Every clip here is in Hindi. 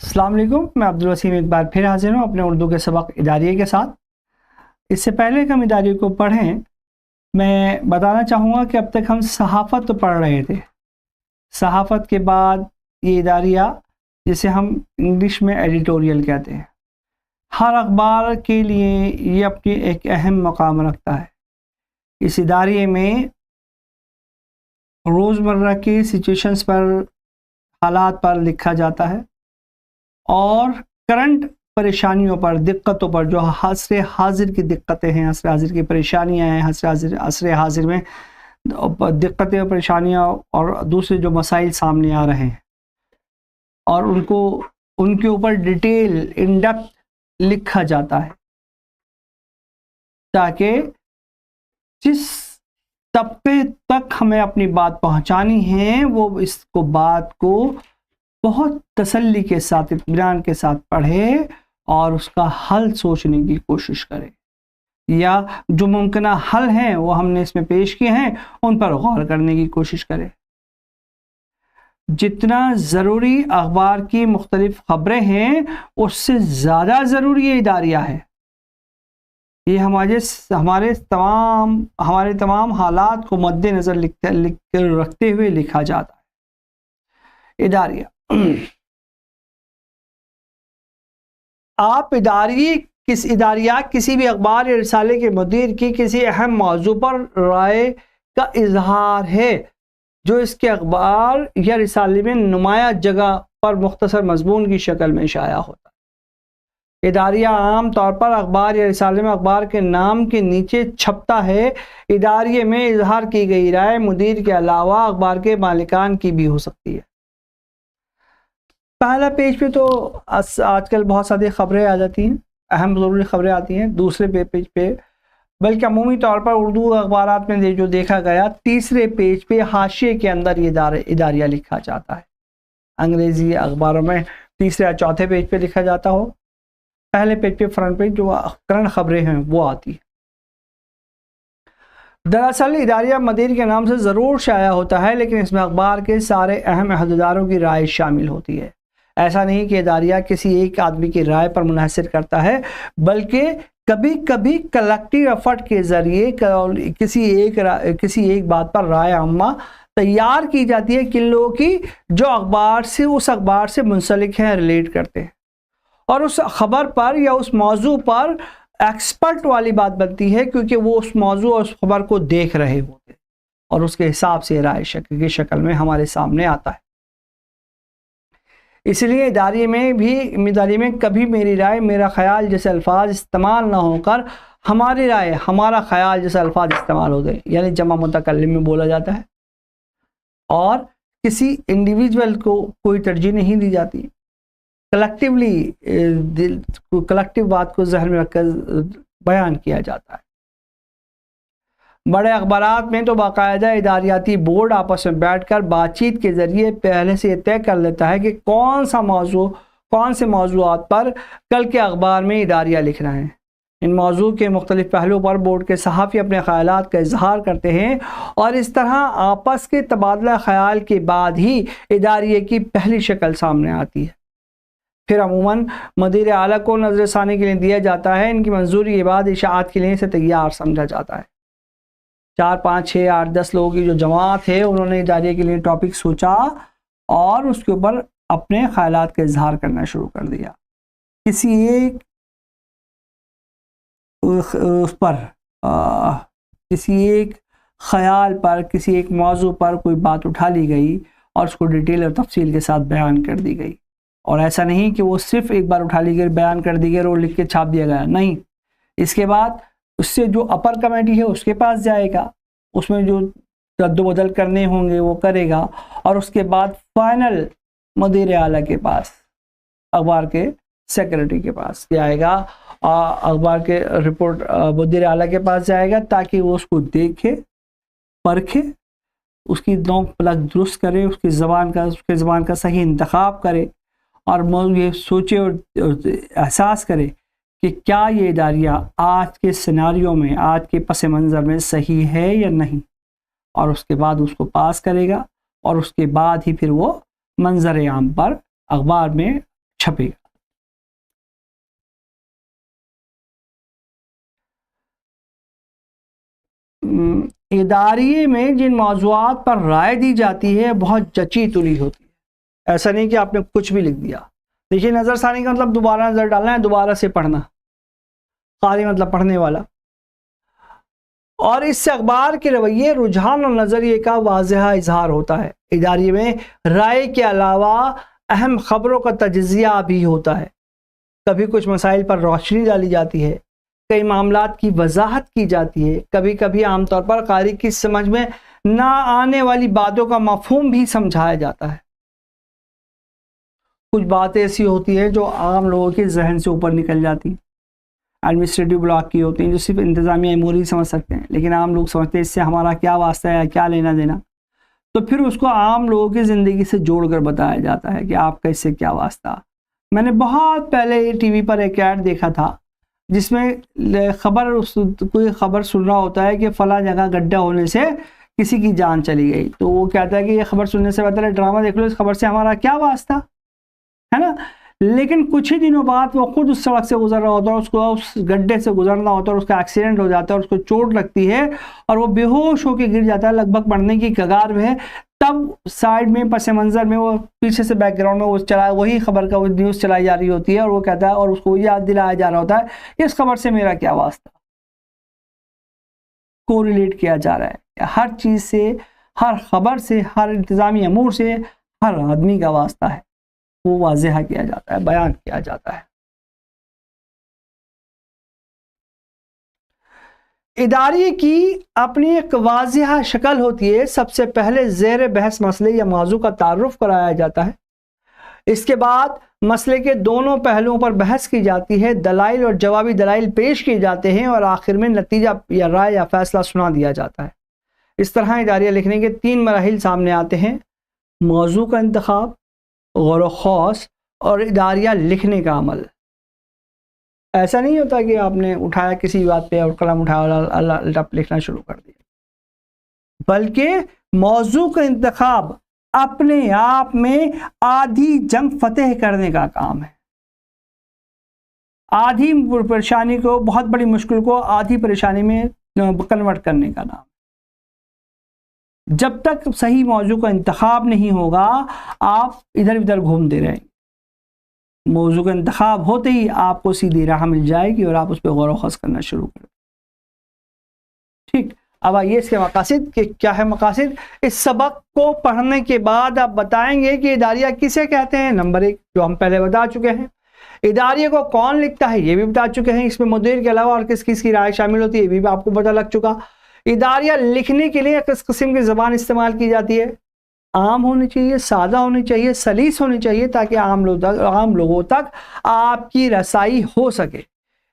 अस्सलाम वालेकुम, मैं अब्दुल वसीम एक बार फिर हाजिर हूँ अपने उर्दू के सबक इदारिये के साथ। इससे पहले कि हम इदारिये को पढ़ें, मैं बताना चाहूँगा कि अब तक हम सहाफ़त तो पढ़ रहे थे। सहाफ़त के बाद ये इदारिया, जिसे हम इंग्लिश में एडिटोरियल कहते हैं, हर अखबार के लिए ये अपनी एक अहम मकाम रखता है। इस इदारिये में रोज़मर्रा की सिचुएशंस पर, हालात पर लिखा जाता है और करंट परेशानियों पर, दिक्कतों पर, जो असर हाजिर की दिक्कतें हैं, असर हाजिर की परेशानियां हैं, असर हाजिर में दिक्कतें और परेशानियां और दूसरे जो मसाइल सामने आ रहे हैं, और उनके ऊपर डिटेल इन डेप्थ लिखा जाता है, ताकि जिस तबके तक हमें अपनी बात पहुंचानी है वो इसको बात को बहुत तसल्ली के साथ, इत्मीनान के साथ पढ़े और उसका हल सोचने की कोशिश करे, या जो मुमकिना हल हैं वो हमने इसमें पेश किए हैं उन पर गौर करने की कोशिश करे। जितना ज़रूरी अखबार की मुख्तलिफ खबरें हैं, उससे ज़्यादा ज़रूरी ये इदारिया है। ये हमारे तमाम हालात को मद्देनज़र रखते हुए लिखा जाता है। इदारिया आप इदारिया किसी भी अखबार या रिसाले के मुदीर की किसी अहम मौजू पर राय का इजहार है जो इसके अखबार या रिसाले में नुमाया जगह पर मुख्तसर मजमून की शक्ल में शाया होता है। इदारिया आम तौर पर अखबार या रिसाले में अखबार के नाम के नीचे छपता है। इदारिये में इजहार की गई राय मुदीर के अलावा अखबार के मालिकान की भी हो सकती है। पहला पेज पे तो आजकल बहुत सारी खबरें आ जाती हैं, अहम ज़रूरी खबरें आती हैं। दूसरे पेज पे, बल्कि अमूमी तौर पर उर्दू अखबारात में जो देखा गया, तीसरे पेज पे हाशिए के अंदर ये इदारिया लिखा जाता है। अंग्रेज़ी अखबारों में तीसरे या चौथे पेज पे लिखा जाता हो, पहले पेज पे फ्रंट पेज जो करंट खबरें हैं वो आती है। दरअसल इदारिया मुदीर के नाम से ज़रूर शाया होता है, लेकिन इसमें अखबार के सारे अहम अहदेदारों की राय शामिल होती है। ऐसा नहीं कि इदारिया किसी एक आदमी की राय पर मुनहसर करता है, बल्कि कभी कभी कलेक्टिव एफर्ट के ज़रिए किसी एक बात पर राय आम्मा तैयार की जाती है किन लोगों की जो उस अखबार से मुंसलिक हैं, रिलेट करते हैं, और उस खबर पर या उस मौजू पर एक्सपर्ट वाली बात बनती है, क्योंकि वो उस मौजू और उस खबर को देख रहे होते हैं और उसके हिसाब से राय की शक्ल में हमारे सामने आता है। इसलिए इदारिये में कभी मेरी राय, मेरा ख्याल जैसे अल्फाज इस्तेमाल ना होकर हमारी राय, हमारा ख्याल जैसे अल्फाज इस्तेमाल होते हैं, यानी जमा मुतकल्लिम में बोला जाता है, और किसी इंडिविजुअल को कोई तरजीह नहीं दी जाती। कलेक्टिव बात को ज़हन में रखकर बयान किया जाता है। बड़े अखबारात में तो बाकायदा इदारियाती बोर्ड आपस में बैठकर बातचीत के ज़रिए पहले से तय कर लेता है कि कौन से मौज़ूआत पर कल के अखबार में इदारिया लिखना है। इन मौजू के मुख्तलिफ पहलुओं पर बोर्ड के सहाफ़ी अपने ख़यालात का इजहार करते हैं, और इस तरह आपस के तबादला ख्याल के बाद ही इदारिये की पहली शक्ल सामने आती है। फिर अमूमन मुदीर आला को नज़रसानी के लिए दिया जाता है। इनकी मंजूरी के बाद इशाअत के लिए इसे तैयार समझा जाता है। 4, 5, 6, 8, 10 लोगों की जो जमात है, उन्होंने इदारिये के लिए टॉपिक सोचा और उसके ऊपर अपने ख्यालात का इजहार करना शुरू कर दिया। किसी एक ख्याल पर, किसी एक मौजू पर कोई बात उठा ली गई और उसको डिटेल और तफसील के साथ बयान कर दी गई। और ऐसा नहीं कि वो सिर्फ एक बार उठा ली गई, बयान कर दी गई और लिख के छाप दिया गया, नहीं। इसके बाद उससे जो अपर कमेटी है उसके पास जाएगा, उसमें जो रद्द-बदल करने होंगे वो करेगा, और उसके बाद फाइनल मुदीर आला के पास, अखबार के सेक्रेटरी के पास जाएगा, अखबार के रिपोर्ट मुदीर आला के पास जाएगा, ताकि वो उसको देखे, परखे, उसकी नोक पलक दुरुस्त करे, उसके ज़बान का सही इंतखाब करे, और ये सोचे और एहसास करे कि क्या ये इदारिया आज के सिनारियों में, आज के पस मंज़र में सही है या नहीं, और उसके बाद उसको पास करेगा, और उसके बाद ही फिर वो मंजर आम पर अखबार में छपेगा। इदारिये में जिन मौज़ूआत पर राय दी जाती है बहुत जची तुली होती है। ऐसा नहीं कि आपने कुछ भी लिख दिया। देखिए, नज़रसानी का मतलब दोबारा नज़र डालना है, दोबारा से पढ़ना। कारी मतलब पढ़ने वाला। और इससे अखबार के रवैये, रुझान और नज़रिए का वाज़ेह इजहार होता है। इदारिये में राय के अलावा अहम खबरों का तजज़िया भी होता है। कभी कुछ मसाइल पर रोशनी डाली जाती है, कई मामलात की वजाहत की जाती है, कभी कभी आमतौर पर कारी की समझ में ना आने वाली बातों का मफहूम भी समझाया जाता है। कुछ बातें ऐसी होती हैं जो आम लोगों के जहन से ऊपर निकल जाती, एडमिनिस्ट्रेटिव ब्लॉक की होती हैं, जो सिर्फ इंतजामिया अमूर ही समझ सकते हैं, लेकिन आम लोग समझते हैं इससे हमारा क्या वास्ता है, क्या लेना देना। तो फिर उसको आम लोगों की ज़िंदगी से जोड़कर बताया जाता है कि आपका इससे क्या वास्ता। मैंने बहुत पहले टीवी पर एक ऐड देखा था जिसमें कोई खबर सुन रहा होता है कि फ़लाँ जगह गड्ढा होने से किसी की जान चली गई, तो वो कहता है कि ये खबर सुनने से बेहतर है ड्रामा देख लो, इस खबर से हमारा क्या वास्ता, है ना। लेकिन कुछ ही दिनों बाद वो खुद उस सड़क से गुजर रहा होता है, उसको उस गड्ढे से गुजरना होता है, और उसका एक्सीडेंट हो जाता है, और उसको चोट लगती है और वो बेहोश होकर गिर जाता है, लगभग मरने की कगार में है। तब साइड में पस मंज़र में वो पीछे से बैकग्राउंड में वो चला, वही खबर का वो न्यूज़ चलाई जा रही होती है, और वो कहता है, और उसको याद दिलाया जा रहा होता है इस खबर से मेरा क्या वास्ता। कोरिलेट किया जा रहा है हर चीज़ से, हर खबर से, हर इंतज़ामी अमूर से हर आदमी का वास्ता है, वो वाज़ेह किया जाता है, बयान किया जाता है। इदारे की अपनी एक वाज़ेह शक्ल होती है। सबसे पहले ज़ेर बहस मसले या मौजू का तारुफ कराया जाता है, इसके बाद मसले के दोनों पहलुओं पर बहस की जाती है, दलाइल और जवाबी दलाइल पेश किए जाते हैं, और आखिर में नतीजा या राय या फैसला सुना दिया जाता है। इस तरह इदारिया लिखने के 3 मराहिल सामने आते हैं: मौजू का इंतखाब, गौर ख़ौस और इदारिया लिखने का अमल। ऐसा नहीं होता कि आपने उठाया किसी बात पे और कलम उठाया और अल्लाह लिखना शुरू कर दिया, बल्कि मौजू का इंतखाब अपने आप में आधी जंग फतेह करने का काम है। आधी परेशानी को, बहुत बड़ी मुश्किल को आधी परेशानी में कन्वर्ट करने का नाम। जब तक सही मौजू का इंतखाब नहीं होगा, आप इधर उधर घूमते रहेंगे। मौजू का इंतखाब होते ही आपको सीधी राह मिल जाएगी और आप उस पर गौर व ख़ौस करना शुरू करें। ठीक, अब आइए इसके मकासिद के क्या है। मकासिद, इस सबक को पढ़ने के बाद आप बताएंगे कि इदारिया किसे कहते हैं। नंबर 1, जो हम पहले बता चुके हैं, इदारिये को कौन लिखता है ये भी बता चुके हैं। इसमें मुदीर के अलावा और किस किस की राय शामिल होती है ये भी आपको पता लग चुका। इदारिया लिखने के लिए किस किस्म की ज़बान इस्तेमाल की जाती है। आम होनी चाहिए, सादा होनी चाहिए, सलीस होनी चाहिए, ताकि आम लोगों तक आपकी रसाई हो सके।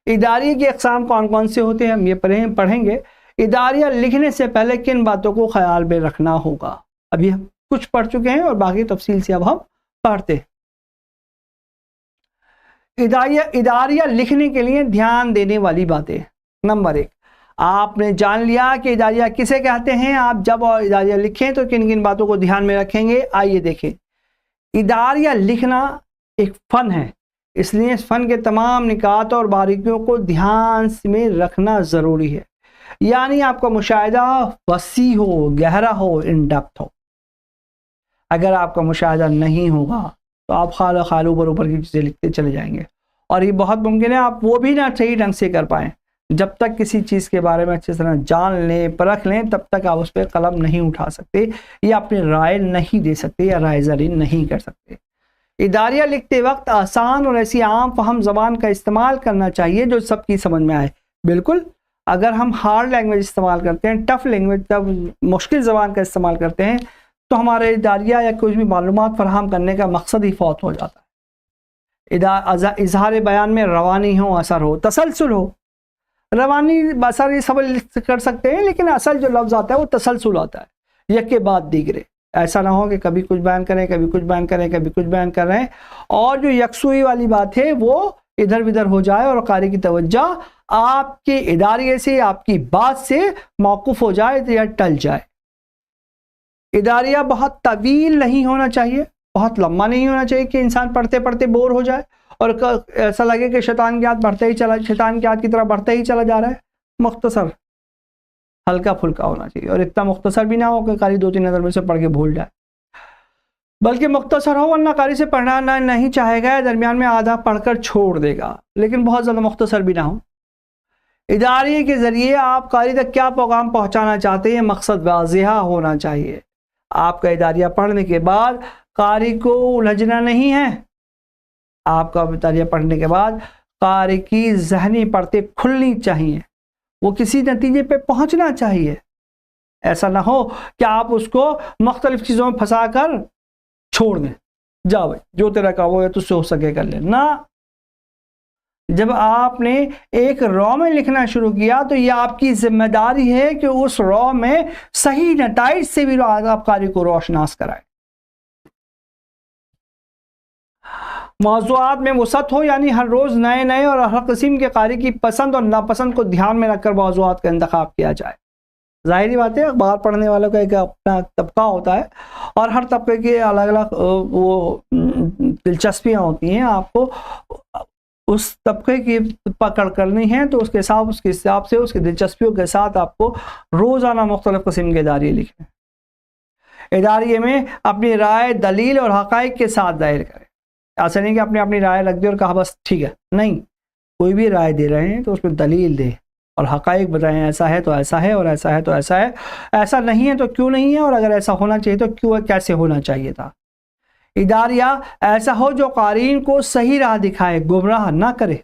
इदारिये की अक़साम कौन कौन से होते हैं हम ये पढ़ेंगे। इदारिया लिखने से पहले किन बातों को ख्याल में रखना होगा, अभी हम कुछ पढ़ चुके हैं और बाकी तफसील से अब हम पढ़ते हैं। इदारिया लिखने के लिए ध्यान देने वाली बातें। नंबर 1, आपने जान लिया कि इदारिया किसे कहते हैं। आप जब और इदारिया लिखें तो किन किन बातों को ध्यान में रखेंगे, आइए देखें। इदारिया लिखना एक फ़न है, इसलिए इस फ़न के तमाम निकात और बारीकियों को ध्यान में रखना ज़रूरी है। यानी आपका मुशाहिदा वसी हो, गहरा हो, इन डेप्थ हो। अगर आपका मुशाहिदा नहीं होगा तो आप खाल ऊपर की चीज़ें लिखते चले जाएंगे, और ये बहुत मुमकिन है आप वो भी ना सही ढंग से कर पाएँ। जब तक किसी चीज़ के बारे में अच्छी तरह जान लें, परख लें, तब तक आप उस पर कलम नहीं उठा सकते या अपनी राय नहीं दे सकते या राय ज़री नहीं कर सकते। इदारिया लिखते वक्त आसान और ऐसी आम फहम ज़बान का इस्तेमाल करना चाहिए जो सबकी समझ में आए। बिल्कुल, अगर हम हार्ड लैंग्वेज इस्तेमाल करते हैं, टफ लैंग्वेज, तब मुश्किल ज़बान का इस्तेमाल करते हैं, तो हमारे इदारिया या कुछ भी मालूमात फराहम करने का मकसद ही फौत हो जाता है। इजहार बयान में रवानी हो, असर हो, तसलसल हो। रवानी असर ये सब कर सकते हैं, लेकिन असल जो लफ्ज़ आता है वो तसलसल आता है, एक के बाद दीगरे। ऐसा ना हो कि कभी कुछ बयान करें, कभी कुछ बयान करें, कभी कुछ बयान कर रहे हैं, और जो यकसुई वाली बात है वो इधर उधर हो जाए और कारी की तवज्जो आपके इदारिये से, आपकी बात से मौकूफ़ हो जाए या टल जाए। इदारिया बहुत तवील नहीं होना चाहिए, बहुत लंबा नहीं होना चाहिए कि इंसान पढ़ते पढ़ते बोर हो जाए और ऐसा लगे कि शैतान की आदत शैतान की आदत की तरह बढ़ता ही चला जा रहा है। मुख्तसर, हल्का फुल्का होना चाहिए, और इतना मुख्तसर भी ना हो कि कारी 2-3 नज़र में से पढ़ के भूल जाए, बल्कि मुख्तसर हो, वरना कारी से पढ़ना नहीं चाहेगा, दरमियान में आधा पढ़कर छोड़ देगा, लेकिन बहुत ज़्यादा मुख्तसर भी ना हो। इदारे के ज़रिए आप कारी तक क्या पैगाम पहुँचाना चाहते हैं, मकसद वाज़िहा होना चाहिए। आपका इदारिया पढ़ने के बाद कारी को उलझना नहीं है, आपका इदारिया पढ़ने के बाद कारी की ज़हनी परतें खुलनी चाहिए, वो किसी नतीजे पे पहुंचना चाहिए। ऐसा ना हो कि आप उसको मुख्तलिफ चीज़ों में फंसा कर छोड़ दें, जा भाई जो तेरा काम हो तुझसे हो सके कर ले ना। जब आपने एक रॉ में लिखना शुरू किया तो यह आपकी जिम्मेदारी है कि उस रॉ में सही नताइज से भी आप कारी को रोशनास कराएं। मौज़ूआत में वसअत हो, यानी हर रोज़ नए नए और हर किस्म के कारी की पसंद और नापसंद को ध्यान में रखकर मौज़ूआत का इंतखाब किया जाए। ज़ाहिरी बात है, अखबार पढ़ने वालों का एक अपना तबका होता है और हर तबके के अलग अलग वो दिलचस्पियाँ होती हैं। आपको उस तबके की पकड़ करनी है तो उसके हिसाब से उसकी दिलचस्पियों के साथ आपको रोज़ाना मुख्तलिफ किस्म के इदारे लिखें। इदारे में अपनी राय, दलील और हक़ाइक़ के साथ जाहिर करें। ऐसा नहीं कि आपने अपनी राय रख दी और कहा बस ठीक है, नहीं, कोई भी राय दे रहे हैं तो उसमें दलील दे और हक़ाइक़ बताएं, ऐसा है तो ऐसा है और ऐसा है तो ऐसा है, ऐसा नहीं है तो क्यों नहीं है, और अगर ऐसा होना चाहिए तो क्यों, कैसे होना चाहिए था। इदारिया ऐसा हो जो क़ारीन को सही राह दिखाए, गुमराह ना करे।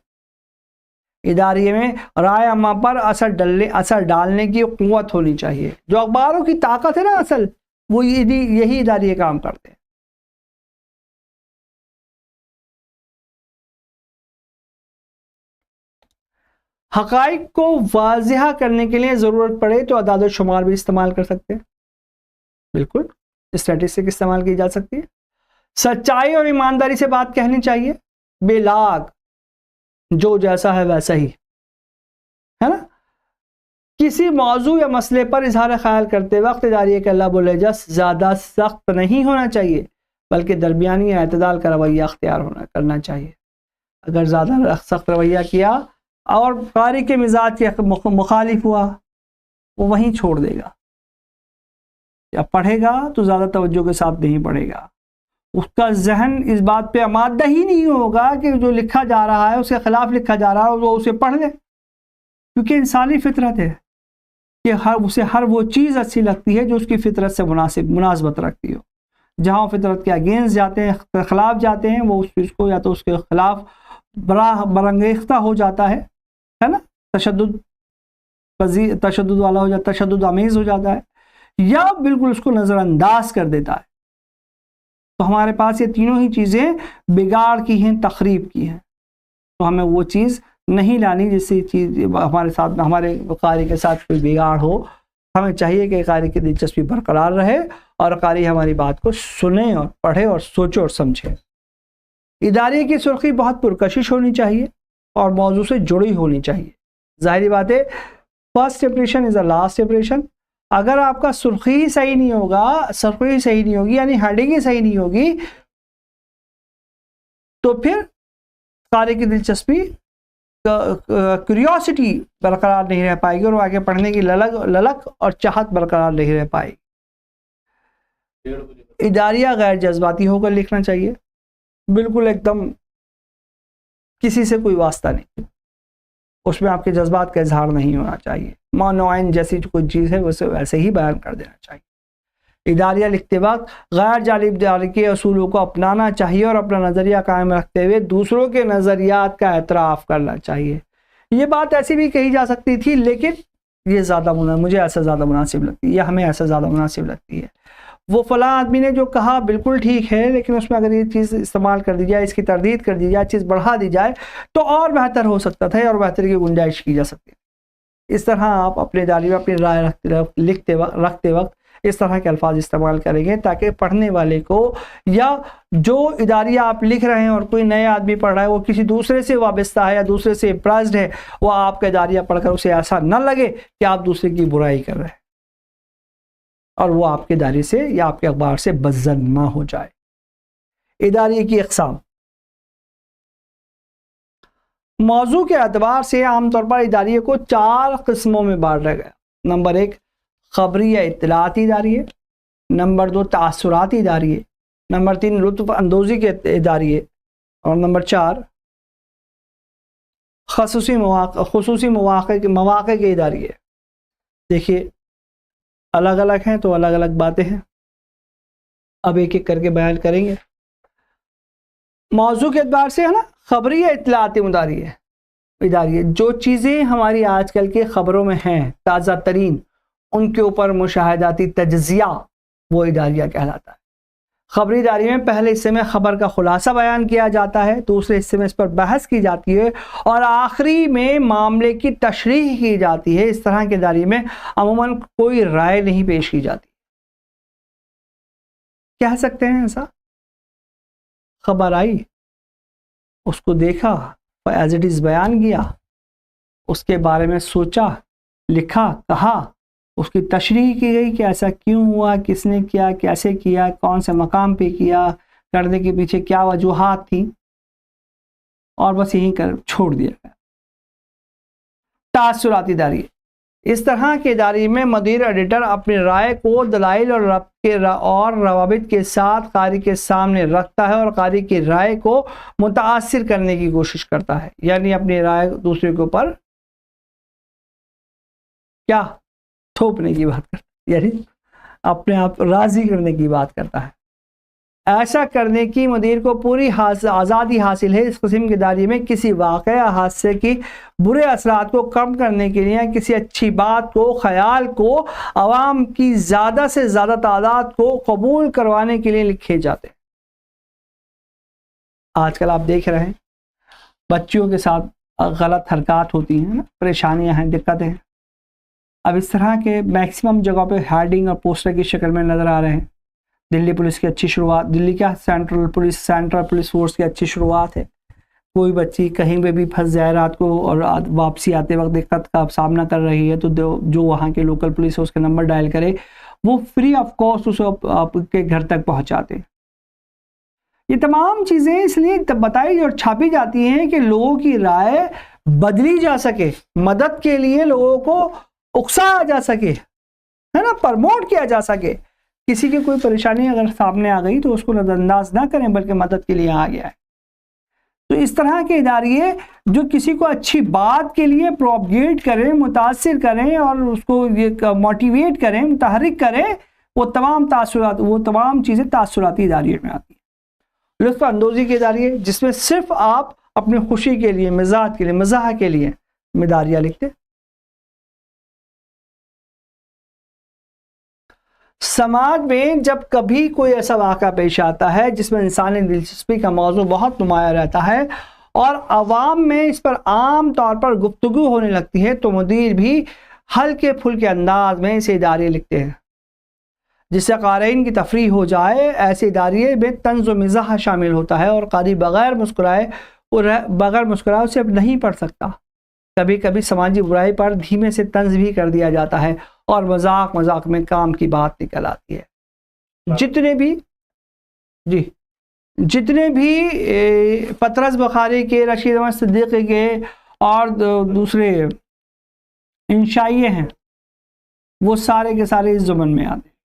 इदारिये में राय अम्मा पर असर डालने की क़ुव्वत होनी चाहिए। जो अखबारों की ताकत है ना, असल वो यही इदारिये काम करते हैं। हक़ाइक़ को वाज़िहा करने के लिए ज़रूरत पड़े तो अदाद शुमार भी इस्तेमाल कर सकते हैं, बिल्कुल स्टैटिस्टिक इस्तेमाल की जा सकती है। सच्चाई और ईमानदारी से बात कहनी चाहिए, बेलाग, जो जैसा है वैसा ही, है ना। किसी मौजू या मसले पर इजहार ख्याल करते वक्त इदारिये के लब और लहजा ज़्यादा सख्त नहीं होना चाहिए, बल्कि दरमियानी एतदाल का रवैया अख्तियार करना चाहिए। अगर ज़्यादा सख्त रवैया किया और कारी के मिजाज के मुखालिफ हुआ, वो वहीं छोड़ देगा। या पढ़ेगा तो ज़्यादा तवज्जो के साथ नहीं पढ़ेगा, उसका जहन इस बात पे आमादा ही नहीं होगा कि जो लिखा जा रहा है उसके खिलाफ लिखा जा रहा है और वो उसे पढ़ ले, क्योंकि इंसानी फितरत है कि उसे हर वो चीज़ अच्छी लगती है जो उसकी फितरत से मुनासबत रखती हो। जहाँ फितरत के अगेंस्ट जाते हैं, खिलाफ जाते हैं, वो उस चीज़ को या तो उसके खिलाफ बरंगेख्ता हो जाता है ना, तशद्दुद वाला हो जाता है, तशद्दुद आमेज़ हो जाता है, या बिल्कुल उसको नज़रअंदाज कर देता है। तो हमारे पास ये तीनों ही चीज़ें बिगाड़ की हैं, तखरीब की हैं। तो हमें वो चीज़ नहीं लानी जिससे चीज़ हमारे साथ, हमारे कारी के साथ कोई बिगाड़ हो। हमें चाहिए कि कारी की दिलचस्पी बरकरार रहे और कारी हमारी बात को सुने और पढ़े और सोचे और समझे। इदारे की सुर्खी बहुत पुरकशिश होनी चाहिए और मौजू से जुड़ी होनी चाहिए। ज़ाहिरी बात है, first impression is the last impression. अगर आपका सुर्खी ही सही नहीं होगा, सुर्खी सही नहीं होगी, यानी हेडिंग ही सही नहीं होगी, तो फिर कारी की दिलचस्पी, क्यूरियोसिटी बरकरार नहीं रह पाएगी और आगे पढ़ने की ललक और चाहत बरकरार नहीं रह पाएगी। इदारिया गैर जज्बाती होकर लिखना चाहिए, बिल्कुल एकदम किसी से कोई वास्ता नहीं, उसमें आपके जज्बात का इजहार नहीं होना चाहिए। मानोइन जैसी कोई चीज़ है वैसे वैसे ही बयान कर देना चाहिए। इदारिया लिखते वक्त गैर जानिबदारी के असूलों को अपनाना चाहिए और अपना नज़रिया कायम रखते हुए दूसरों के नज़रियात का एतराफ़ करना चाहिए। ये बात ऐसी भी कही जा सकती थी, लेकिन ये मुझे ऐसा ज़्यादा मुनासिब लगती है, या हमें ऐसा ज़्यादा मुनासिब लगती है। वो फलां आदमी ने जो कहा बिल्कुल ठीक है, लेकिन उसमें अगर ये चीज़ इस्तेमाल कर दी जाए, इसकी तरदीद कर दी जाए, चीज़ बढ़ा दी जाए तो और बेहतर हो सकता था और बेहतरी की गुंजाइश की जा सकती है। इस तरह आप अपने दायरे में अपनी राय रखते वक्त इस तरह के अल्फाज इस्तेमाल करेंगे ताकि पढ़ने वाले को, या जो इदारिया आप लिख रहे हैं और कोई नया आदमी पढ़ रहा है, वो किसी दूसरे से वाबस्ता है या दूसरे से इम्प्रेस्ड है, वो आपका इदारिया पढ़कर उसे ऐसा न लगे कि आप दूसरे की बुराई कर रहे हैं और वो आपके दायरे से या आपके अखबार से बज़्ज़न ना हो जाए। इदारिये की अक़साम। मौजू के एतबार से आमतौर पर इदारिये को 4 किस्मों में बांटा गया। नंबर 1 खबरी या इत्तलाती इदारिये, नंबर 2 तासुराती इदारिये, नंबर 3 लुत्फ़ अंदोज़ी के इदारिये, और नंबर 4 खुसूसी मौक़े के इदारिये। देखिए अलग अलग हैं तो अलग अलग बातें हैं, अब एक एक करके बयान करेंगे। मौजू के एतबार से है ना, खबरी या इत्तलाती इदारिये, जो चीज़ें हमारी आजकल के ख़बरों में हैं ताज़ा तरीन, उनके ऊपर मुशाहिदाती तज्ज़िया वो इदारिया कहलाता है। खबरी इदारे में पहले हिस्से में खबर का खुलासा बयान किया जाता है, दूसरे हिस्से में इस पर बहस की जाती है और आखिरी में मामले की तशरीह की जाती है। इस तरह के इदारे में अमूमन कोई राय नहीं पेश की जाती। कह सकते हैं ऐसा, खबर आई, उसको देखा, एज इट इज़ बयान किया, उसके बारे में सोचा, लिखा, कहा, उसकी तशरीह की गई कि ऐसा क्यों हुआ, किसने किया, कैसे किया, कौन से मकाम पे किया, करने के पीछे क्या वजूहात थी, और बस यहीं कर छोड़ दिया गया। तासुराती इदारे, इस तरह के इदारे में मदीर एडिटर अपनी राय को दलाइल और रवाबित के साथ कारी के सामने रखता है और कारी की राय को मुतासिर करने की कोशिश करता है, यानी अपनी राय दूसरे के ऊपर क्या थोपने की बात करता है, यानी अपने आप राजी करने की बात करता है। ऐसा करने की मुदीर को पूरी आज़ादी हासिल है। इस किस्म के दायरे में किसी वाक़या या हादसे की बुरे असरात को कम करने के लिए, किसी अच्छी बात को, ख्याल को आवाम की ज़्यादा से ज़्यादा तादाद को कबूल करवाने के लिए लिखे जाते हैं। आजकल आप देख रहे हैं बच्चियों के साथ गलत हरकत होती हैं ना, परेशानियां हैं, दिक्कतें हैं। अब इस तरह के मैक्सिमम जगहों पे हेडिंग और पोस्टर की शक्ल में नज़र आ रहे हैं। दिल्ली पुलिस की अच्छी शुरुआत, दिल्ली क्या सेंट्रल पुलिस फोर्स की अच्छी शुरुआत है। कोई बच्ची कहीं पे भी फंस जाए रात को और वापसी आते वक्त दिक्कत का सामना कर रही है तो जो वहाँ के लोकल पुलिस है उसके नंबर डायल करे, वो फ्री ऑफ कॉस्ट उसे आपके घर तक पहुँचाते। ये तमाम चीज़ें इसलिए बताई और छापी जाती हैं कि लोगों की राय बदली जा सके, मदद के लिए लोगों को उकसाया जा सके, है ना, प्रमोट किया जा सके। किसी की कोई परेशानी अगर सामने आ गई तो उसको नज़रअंदाज ना करें बल्कि मदद के लिए आ गया है। तो इस तरह के इदारे जो किसी को अच्छी बात के लिए प्रोपगेट करें, मुतासिर करें और उसको ये मोटिवेट करें, मुतहरिक करें, वो तमाम चीज़ें तासुराती इदारे में आती हैं। लुत्फ़ अंदोज़ी के इदारे जिसमें सिर्फ आप अपनी खुशी के लिए, मिजाज के लिए, मज़ाह के लिए इदारिया लिखते। समाज में जब कभी कोई ऐसा वाक़ा पेश आता है जिसमें इंसानी दिलचस्पी का मौजू बहुत नुमाया रहता है और आवाम में इस पर आम तौर पर गुफ्तगू होने लगती है, तो मुदीर भी हल्के फुल्के अंदाज में इसे इदारे लिखते हैं जिससे क़ारीन की तफरीह हो जाए। ऐसे इदारे में तंज़ व मिज़ाह शामिल होता है और क़ारी बग़ैर मुस्कुराए उसे अब नहीं पढ़ सकता। कभी कभी समाजी बुराई पर धीमे से तंज भी कर दिया जाता है और मजाक में काम की बात निकल आती है। जितने भी पतरस बुखारी के, रशीद अहमद सिद्दीकी के और दूसरे इंशाइये हैं वो सारे के सारे इस ज़ुमन में आते हैं।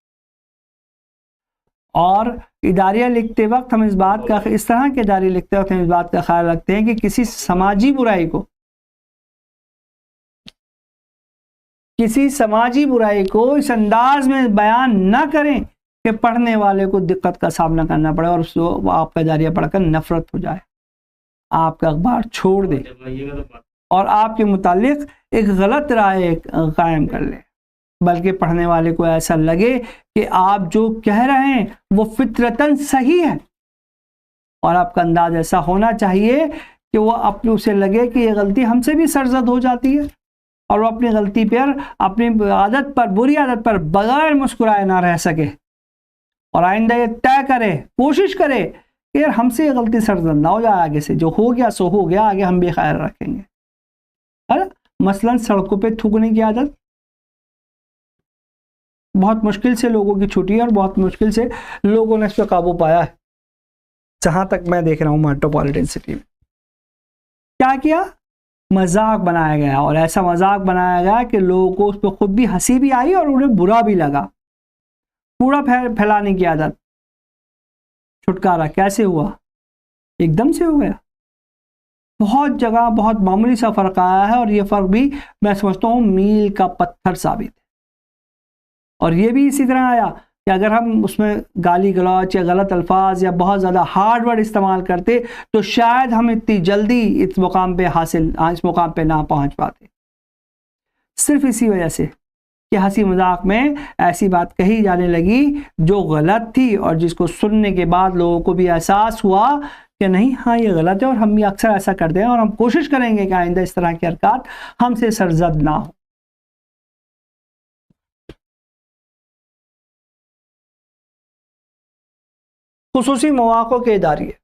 और इदारिया लिखते वक्त हम इस तरह के इदारे लिखते वक्त हम इस बात का ख्याल रखते हैं कि किसी समाजी बुराई को इस अंदाज में बयान ना करें कि पढ़ने वाले को दिक्कत का सामना करना पड़े और उसको आपका इदारिया पढ़कर नफरत हो जाए, आपका अखबार छोड़ दे और आपके मुतालिक एक गलत राय कायम कर ले, बल्कि पढ़ने वाले को ऐसा लगे कि आप जो कह रहे हैं वो फितरतन सही है। और आपका अंदाज ऐसा होना चाहिए कि वो अपने उसे लगे कि ये गलती हमसे भी सरजद हो जाती है और वो अपनी गलती पर, अपनी बुरी आदत पर बगैर मुस्कुराए ना रह सके और आइंदा ये तय करे, कोशिश करे कि यार हमसे ये गलती सरजद ना हो जाए, आगे से जो हो गया सो हो गया, आगे हम भी ख्याल रखेंगे। है मसलन सड़कों पे थूकने की आदत बहुत मुश्किल से लोगों की छूटी है और बहुत मुश्किल से लोगों ने इस पर काबू पाया है। जहां तक मैं देख रहा हूं मेट्रोपॉलिटन सिटी में। क्या किया, मजाक बनाया गया, और ऐसा मजाक बनाया गया कि लोगों को उस पर खुद भी हंसी भी आई और उन्हें बुरा भी लगा। पूरा फैलाने की आदत। छुटकारा कैसे हुआ, एकदम से हो गया। बहुत जगह बहुत मामूली सा फर्क आया है, और ये फर्क भी मैं समझता हूं मील का पत्थर साबित है। और ये भी इसी तरह आया कि अगर हम उसमें गाली गलौच या गलत अल्फाज या बहुत ज़्यादा हार्ड वर्ड इस्तेमाल करते तो शायद हम इतनी जल्दी इस मुकाम पे ना पहुंच पाते। सिर्फ इसी वजह से कि हंसी मजाक में ऐसी बात कही जाने लगी जो गलत थी, और जिसको सुनने के बाद लोगों को भी एहसास हुआ कि नहीं, हाँ ये गलत है, और हम भी अक्सर ऐसा करते हैं, और हम कोशिश करेंगे कि आइंदा इस तरह की हरकत हमसे सरजद ना हो। खुसूसी मौक़ों के इदारिये,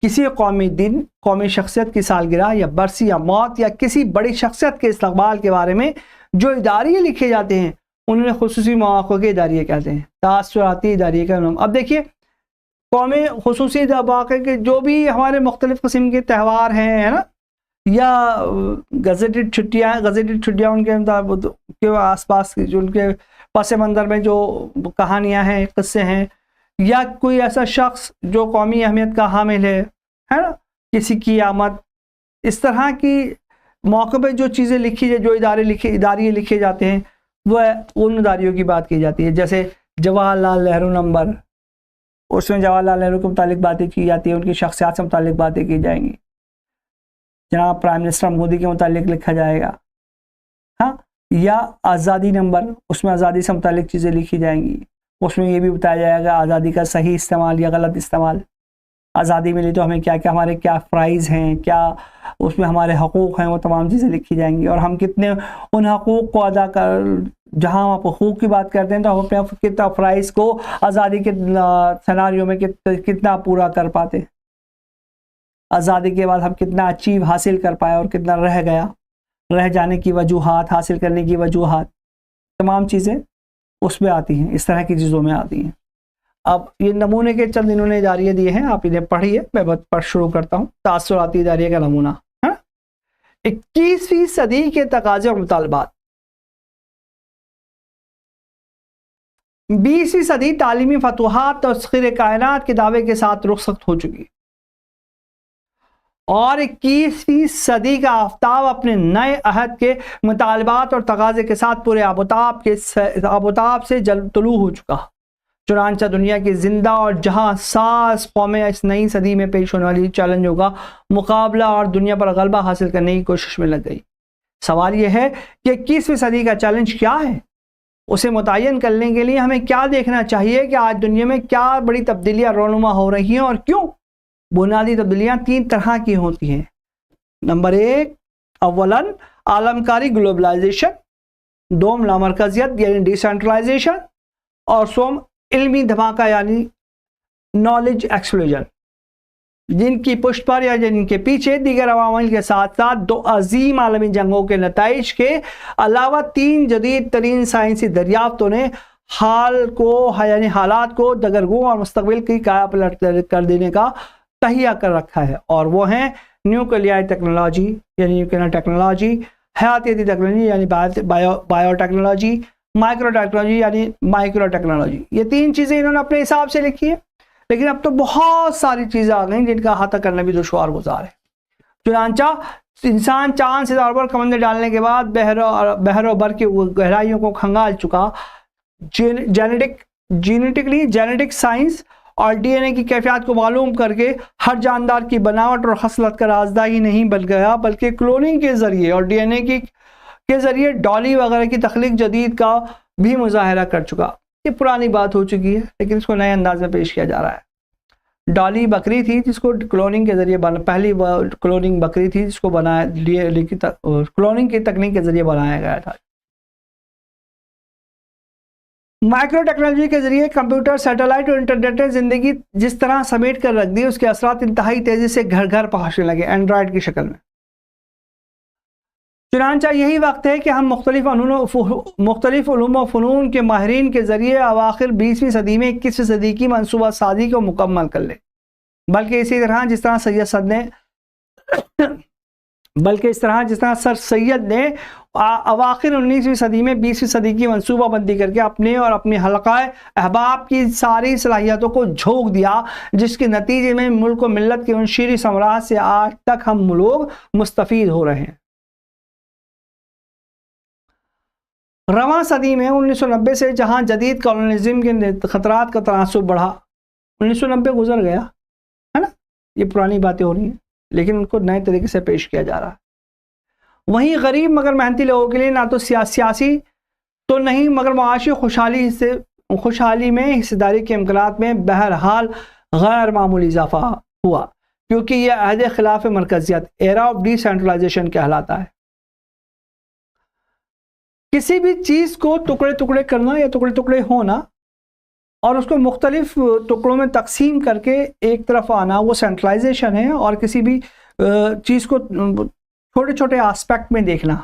किसी कौमी दिन, कौमी शख्सियत की सालगिरह या बरसी या मौत या किसी बड़ी शख्सियत के इस्तकबाल के बारे में जो इदारिये लिखे जाते हैं उन्हें खुसूसी मौक़ों के इदारिये कहते हैं। तासुराती इदारिये का नाम। अब देखिए, कौमी खुसूसी मौक़े के जो भी हमारे मुख्तलिफ़ किस्म के त्यौहार हैं, है ना, या गज़ेटेड छुट्टियाँ उनके आसपास जो उनके पस मंज़र में जो कहानियाँ हैं, किस्से हैं, या कोई ऐसा शख्स जो कौमी अहमियत का हामिल है ना, किसी की आमद, इस तरह की मौके पर जो चीज़ें लिखी है, जो इदारिये लिखे जाते हैं, वह उन इदारियों की बात की जाती है। जैसे जवाहरलाल नेहरू नंबर, उसमें जवाहरलाल नेहरू के मुतालिक बातें की जाती है, उनकी शख्सियत से मुतालिक बातें की जाएंगी। जनाब प्राइम मिनिस्टर मोदी के मुतालिक लिखा जाएगा, हाँ। या आज़ादी नंबर, उसमें आज़ादी से मुतालिक चीज़ें लिखी जाएंगी। उसमें ये भी बताया जाएगा आज़ादी का सही इस्तेमाल या गलत इस्तेमाल। आज़ादी मिली तो हमें क्या क्या, हमारे क्या फ़राइज़ हैं, क्या उसमें हमारे हकूक़ हैं, वो तमाम चीज़ें लिखी जाएंगी। और हम कितने उन हकूक़ को अदा कर, जहाँ आप हकूक़ की बात करते हैं तो हम अपने कितना फ़राइज़ को आज़ादी के सिनेरियो में कितना पूरा कर पाते, आज़ादी के बाद हम कितना अचीव हासिल कर पाए और कितना रह गया, रह जाने की वजूहात, हासिल करने की वजूहात, तमाम चीज़ें उसमें आती हैं, इस तरह की चीज़ों में आती हैं। अब ये नमूने के चंद इन्होंने इदारिये दिए हैं, आप इन्हें पढ़िए। मैं पढ़ शुरू करता हूँ। तासुराती इदारिये का नमूना है 21वीं सदी के तकाज़े और मुतालबात। 20वीं सदी तालीमी फतूहात और तस्ख़ीर कायनात के दावे के साथ रुखसत हो चुकी, और 21वीं सदी का आफ्ताब अपने नए अहद के मुतालबात और तकाज़े के साथ पूरे आबोताब से तुलू हो चुका। चुनांचा दुनिया की जिंदा और जहां सास कौमें इस नई सदी में पेश होने वाली चैलेंजों का मुकाबला और दुनिया पर गलबा हासिल करने की कोशिश में लग गई। सवाल यह है कि 21वीं सदी का चैलेंज क्या है, उसे मुतय्यन करने के लिए हमें क्या देखना चाहिए कि आज दुनिया में क्या बड़ी तब्दीलियां रोनुमा हो रही हैं और क्यों। बुनियादी तब्दीलियां 3 तरह की होती हैं। नंबर 1, अव्वलन आलमकारी ग्लोबलाइजेशन, दोम लामरकजियत यानी डिसेंट्रलाइजेशन, और सोम इल्मी धमाका यानी नॉलेज एक्सप्लोजन, जिनकी पुष्ट पर या जिनके पीछे दीगर अवामिल के साथ साथ 2 अजीम आलमी जंगों के नताइज के अलावा 3 जदीद तरीन साइंसी दरियाफ्तों ने हालात को दगरगों और मुस्तकबिल की काया पलट कर देने का तहिया कर रखा है। और वो हैं न्यूक्लियर टेक्नोलॉजी यानी न्यूक्लियर टेक्नोलॉजी, हयातियाती टेक्नोलॉजी यानी बायोटेक्नोलॉजी, माइक्रो टेक्नोलॉजी यानी माइक्रो टेक्नोलॉजी। ये 3 चीज़ें इन्होंने अपने हिसाब से लिखी है, लेकिन अब तो बहुत सारी चीज़ें आ गई जिनका अहाता करना भी दुश्वार गुजार है। चुनांचा इंसान चांद सितारों पर कमंदे डालने के बाद बहरो बर की गहराइयों को खंगाल चुका, जेनेटिक साइंस और डीएनए की कैफियत को मालूम करके हर जानदार की बनावट और खसलत का राजदा ही नहीं बन गया, बल्कि क्लोनिंग के जरिए और डीएनए के जरिए डॉली वगैरह की तख्लीक जदीद का भी मुजाहरा कर चुका। ये पुरानी बात हो चुकी है, लेकिन इसको नए अंदाज में पेश किया जा रहा है। डॉली बकरी थी जिसको क्लोनिंग के जरिए पहली क्लोनिंग बकरी थी जिसको क्लोनिंग की तकनीक के जरिए बनाया गया था। माइक्रो टेक्नोलॉजी के जरिए कंप्यूटर, सैटेलाइट और इंटरनेट ने जिंदगी जिस तरह समेट कर रख दी, उसके असरात इंतहाई तेजी से घर घर पहुंचने लगे, एंड्रॉयड की शक्ल में। चुनांचा यही वक्त है कि हम मुख्तलिफ उलूम व फ़नून के माहिरीन के जरिए अवाखिर 20वीं सदी में 21वीं सदी की मनसूबा साजी को मुकम्मल कर लें। बल्कि इसी तरह जिस तरह सर सैयद ने अवाखिर 19वीं सदी में 20वीं सदी की मंसूबाबंदी करके अपने और अपनी हल्काए अहबाब की सारी सलाहियतों को झोंक दिया, जिसके नतीजे में मुल्क और मिल्लत के उन शीरी सम्राट से आज तक हम लोग मुस्तफीद हो रहे हैं। रवां सदी में 1990 से जहां जदीद कॉलोनिज्म के खतरात का तनासुब बढ़ा, 1990 गुजर गया है ना, ये पुरानी बातें हो रही हैं, लेकिन उनको नए तरीके से पेश किया जा रहा है। वहीं गरीब मगर मेहनती लोगों के लिए ना तो सियासी तो नहीं मगर माशी खुशहाली में हिस्सेदारी के इम्कानात में बहरहाल गैर मामूली इजाफा हुआ, क्योंकि यह अहद खिलाफ मरकजियत एरा ऑफ डिसेंट्रलाइजेशन कहलाता है। किसी भी चीज को टुकड़े टुकड़े करना या टुकड़े टुकड़े होना और उसको मुख्तलिफ टुकड़ों में तकसीम करके एक तरफ आना, वो सेंट्रलाइजेशन है। और किसी भी चीज को छोटे छोटे एस्पेक्ट में देखना,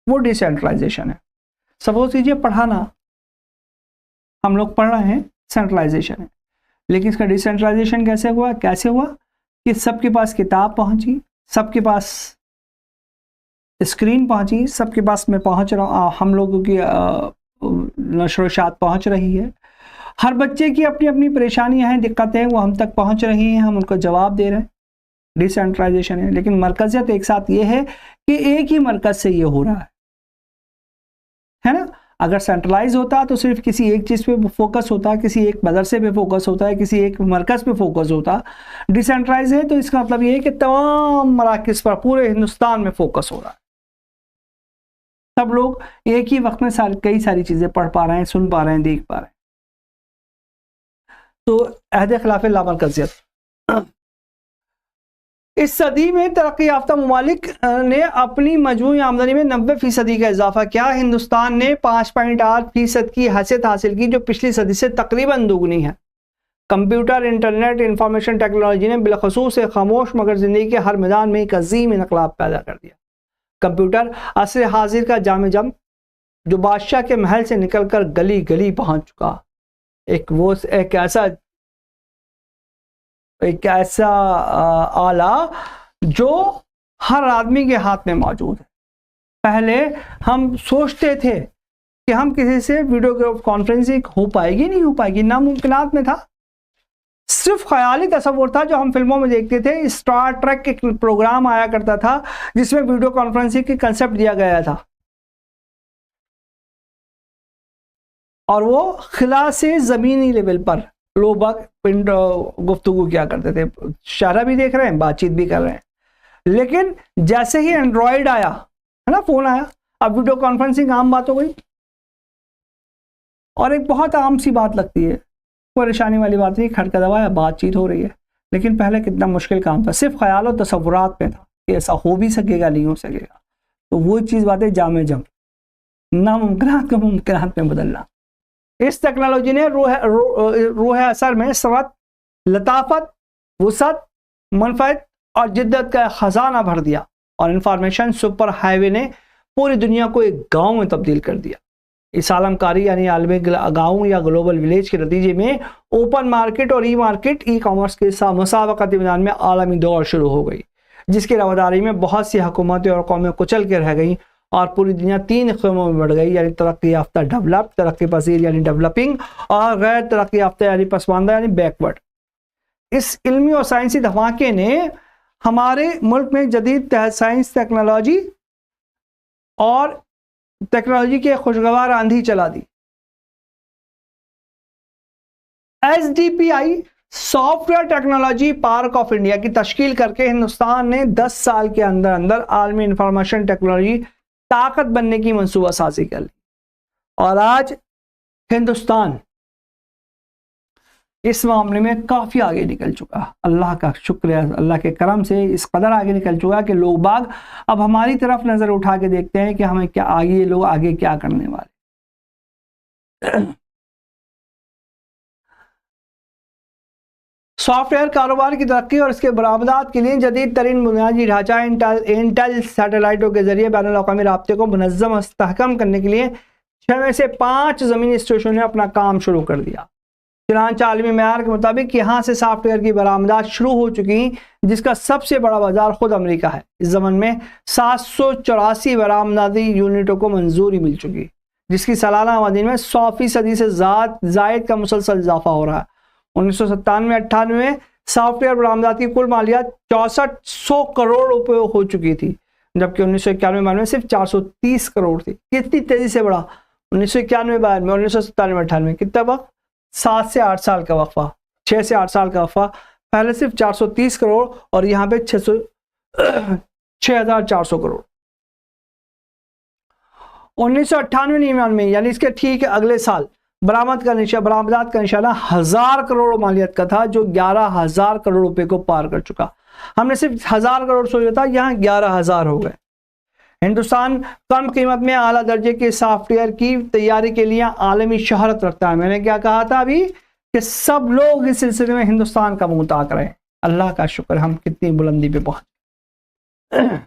वो डिसेंट्रलाइजेशन है। सपोज कीजिए पढ़ाना, हम लोग पढ़ रहे हैं, सेंट्रलाइजेशन है। लेकिन इसका डिसेंट्रलाइजेशन कैसे हुआ कि सबके पास किताब पहुंची, सबके पास स्क्रीन पहुंची, सबके पास मैं पहुंच रहा हूँ, हम लोगों की नशरोशात पहुंच रही है। हर बच्चे की अपनी अपनी परेशानियां हैं, दिक्कतें हैं, वो हम तक पहुंच रही हैं, हम उनको जवाब दे रहे हैं। डिसेंट्रलाइजेशन है। लेकिन मरकजियत एक साथ ये है कि एक ही मरकज से ये हो रहा है ना। अगर सेंट्रलाइज होता तो सिर्फ किसी एक चीज पे फोकस होता, किसी एक मदरसे पे फोकस होता है, किसी एक मरकज पे फोकस होता। डिसेंट्रलाइज है तो इसका मतलब ये है कि तमाम मराकज पर पूरे हिंदुस्तान में फोकस हो रहा है। सब लोग एक ही वक्त में कई सारी चीजें पढ़ पा रहे हैं, सुन पा रहे हैं, देख पा रहे हैं। तो अहद खिलाफ लामरकजियत। इस सदी में तरक्की याफ्ता ममालिक ने अपनी मजमूई आमदनी में 90% का इजाफा किया। हिंदुस्तान ने 5.8% की हैसियत हासिल की, जो पिछली सदी से तकरीबन दोगुनी है। कंप्यूटर, इंटरनेट, इंफॉर्मेशन टेक्नोलॉजी ने बिलखसूस खामोश मगर जिंदगी के हर मैदान में एक अजीम इनकलाब पैदा कर दिया। कंप्यूटर असर हाजिर का जाम जम, जो बादशाह के महल से निकलकर गली गली पहुंच चुका। एक ऐसा आला जो हर आदमी के हाथ में मौजूद है। पहले हम सोचते थे कि हम किसी से वीडियो कॉन्फ्रेंसिंग हो पाएगी, नहीं हो पाएगी, नामुमकिनात में था। सिर्फ ख्याली तस्वुर था जो हम फिल्मों में देखते थे। स्टार ट्रेक एक प्रोग्राम आया करता था जिसमें वीडियो कॉन्फ्रेंसिंग की कंसेप्ट दिया गया था, और वो खिला से जमीनी लेवल पर लोग गुफ्तगू क्या करते थे, इशारा भी देख रहे हैं, बातचीत भी कर रहे हैं। लेकिन जैसे ही एंड्रॉयड आया, है ना, फोन आया, अब वीडियो कॉन्फ्रेंसिंग आम बात हो गई। और एक बहुत आम सी बात लगती है, परेशानी वाली बात नहीं, खटका दबाया, बातचीत हो रही है। लेकिन पहले कितना मुश्किल काम था, सिर्फ ख्याल और तसव्वुरात में था कि ऐसा हो भी सकेगा, नहीं हो सकेगा। तो वो चीज़ बातें जामे जम, नामुमकिनात को मुमकिनात में बदलना। इस टेक्नोलॉजी ने रूह असर में सरत, लताफत, वुसअत, मनफअत और जिद्दत का खजाना भर दिया, और इंफॉर्मेशन सुपर हाईवे ने पूरी दुनिया को एक गांव में तब्दील कर दिया। इस आलमकारी यानी आलमी गांव या ग्लोबल विलेज के नतीजे में ओपन मार्केट और ई कॉमर्स के साथ मुसावकती मैदान में आलमी दौड़ शुरू हो गई, जिसकी रवादारी में बहुत सी हुकूमतें और कौमें कुचल के रह गईं और पूरी दुनिया 3 क़िस्मों में बढ़ गई, यानी तरक्की याफ्ता डेवलप, तरक्की पजीर यानी डेवलपिंग, और गैर तरक्की याफ्ता यानी पसमानदा यानी बैकवर्ड। इस इल्मी और साइंसी धमाके ने हमारे मुल्क में जदीद साइंस टेक्नोलॉजी के खुशगवार आंधी चला दी। SDPI software technology park of India की तश्कील करके हिंदुस्तान ने 10 साल के अंदर अंदर आलमी इंफॉर्मेशन टेक्नोलॉजी ताकत बनने की मंसूबा साजी कर ली, और आज हिंदुस्तान इस मामले में काफी आगे निकल चुका। अल्लाह का शुक्र है, अल्लाह के करम से इस कदर आगे निकल चुका कि लोग बाग अब हमारी तरफ नजर उठा के देखते हैं कि हमें क्या आगे, लोग आगे क्या करने वाले। सॉफ्टवेयर कारोबार की तरक्की और इसके बरामदात के लिए जदीद तरीन बुनियादी ढांचा इंटेल सैटेलाइटों के जरिए बैनुल अक़वामी राब्ते को मुनज़्ज़म और मुस्तहकम करने के लिए 6 में से 5 ज़मीनी स्टेशनों ने अपना काम शुरू कर दिया। चुनांचे आलमी मेयार के मुताबिक यहाँ से सॉफ्टवेयर की बरामदात शुरू हो चुकी, जिसका सबसे बड़ा बाजार खुद अमेरिका है। इस ज़मन में 784 बरामदाती यूनिटों को मंजूरी मिल चुकी, जिसकी सालाना आबादी में 100% से जायद का मुसलसल इजाफा हो रहा है। 1997-98 में सॉफ्टवेयर बरामदात की कुल मालियात 6400 करोड़ रुपए हो चुकी थी, जबकि 1991-92 में सिर्फ 430 करोड़ थी। कितनी तेजी से बढ़ा 1991-92 में, 1997-98 कितना वक्त, 7 से 8 साल का वक्फा, 6 से 8 साल का वक्फा। पहले सिर्फ 430 करोड़ और यहाँ पे 6400 करोड़। 1998-99 यानी इसके ठीक अगले साल बरामदात का निशाना 1000 करोड़ मालियत का था, जो 11,000 करोड़ रुपए को पार कर चुका। हमने सिर्फ 1000 करोड़ सोचा था, यहाँ 11,000 हो गए। हिंदुस्तान कम कीमत में आला दर्जे के सॉफ्टवेयर की तैयारी के लिए आलमी शहरत रखता है। मैंने क्या कहा था अभी कि सब लोग इस सिलसिले में हिंदुस्तान का मुंह ताक रहे हैं। अल्लाह का शुक्र हम कितनी बुलंदी पे पहुंचे।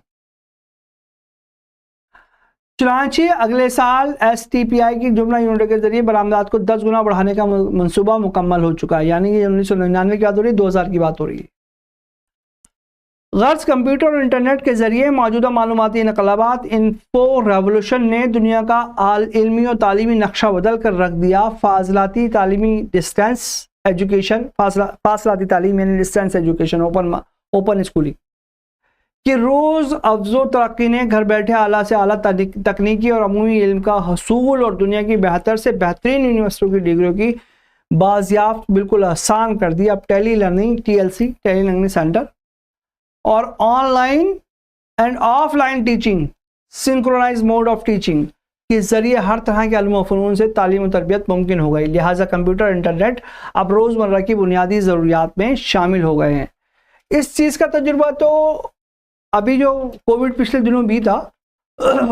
चुनांचे अगले साल STPI की जुमला यूनिटों के जरिए बरामदात को 10 गुना बढ़ाने का मंसूबा मुकम्मल हो चुका है। यानी ये 1999 की बात हो रही है, 2000 की बात हो रही है। गर्ज कंप्यूटर और इंटरनेट के जरिए मौजूदा मालूमाती इनकलाबात इंफो रेवोल्यूशन ने दुनिया का इल्मी और तालीमी नक्शा बदल कर रख दिया। फाजलाती तालीमी डिस्टेंस एजुकेशन, फासलाती तालीम यानी डिस्टेंस एजुकेशन, ओपन स्कूलिंग कि रोज़ अफजो तरक्की ने घर बैठे आला से आला तकनीकी और अमूमी इल्म का हसूल और दुनिया की बेहतर से बेहतरीन यूनिवर्सिटियों की डिग्रियों की बाजियाफ्त बिल्कुल आसान कर दी। अब tele learning TLC tele learning centre और online and offline teaching, synchronise mode of teaching के जरिए हर तरह के इल्म व फ़नून से तालीम और तरबियत मुमकिन हो गई। लिहाजा कंप्यूटर इंटरनेट अब रोज़मर्रा की बुनियादी ज़रूरियात में शामिल हो गए हैं। इस चीज़ का तजुर्बा तो अभी जो कोविड पिछले दिनों बीता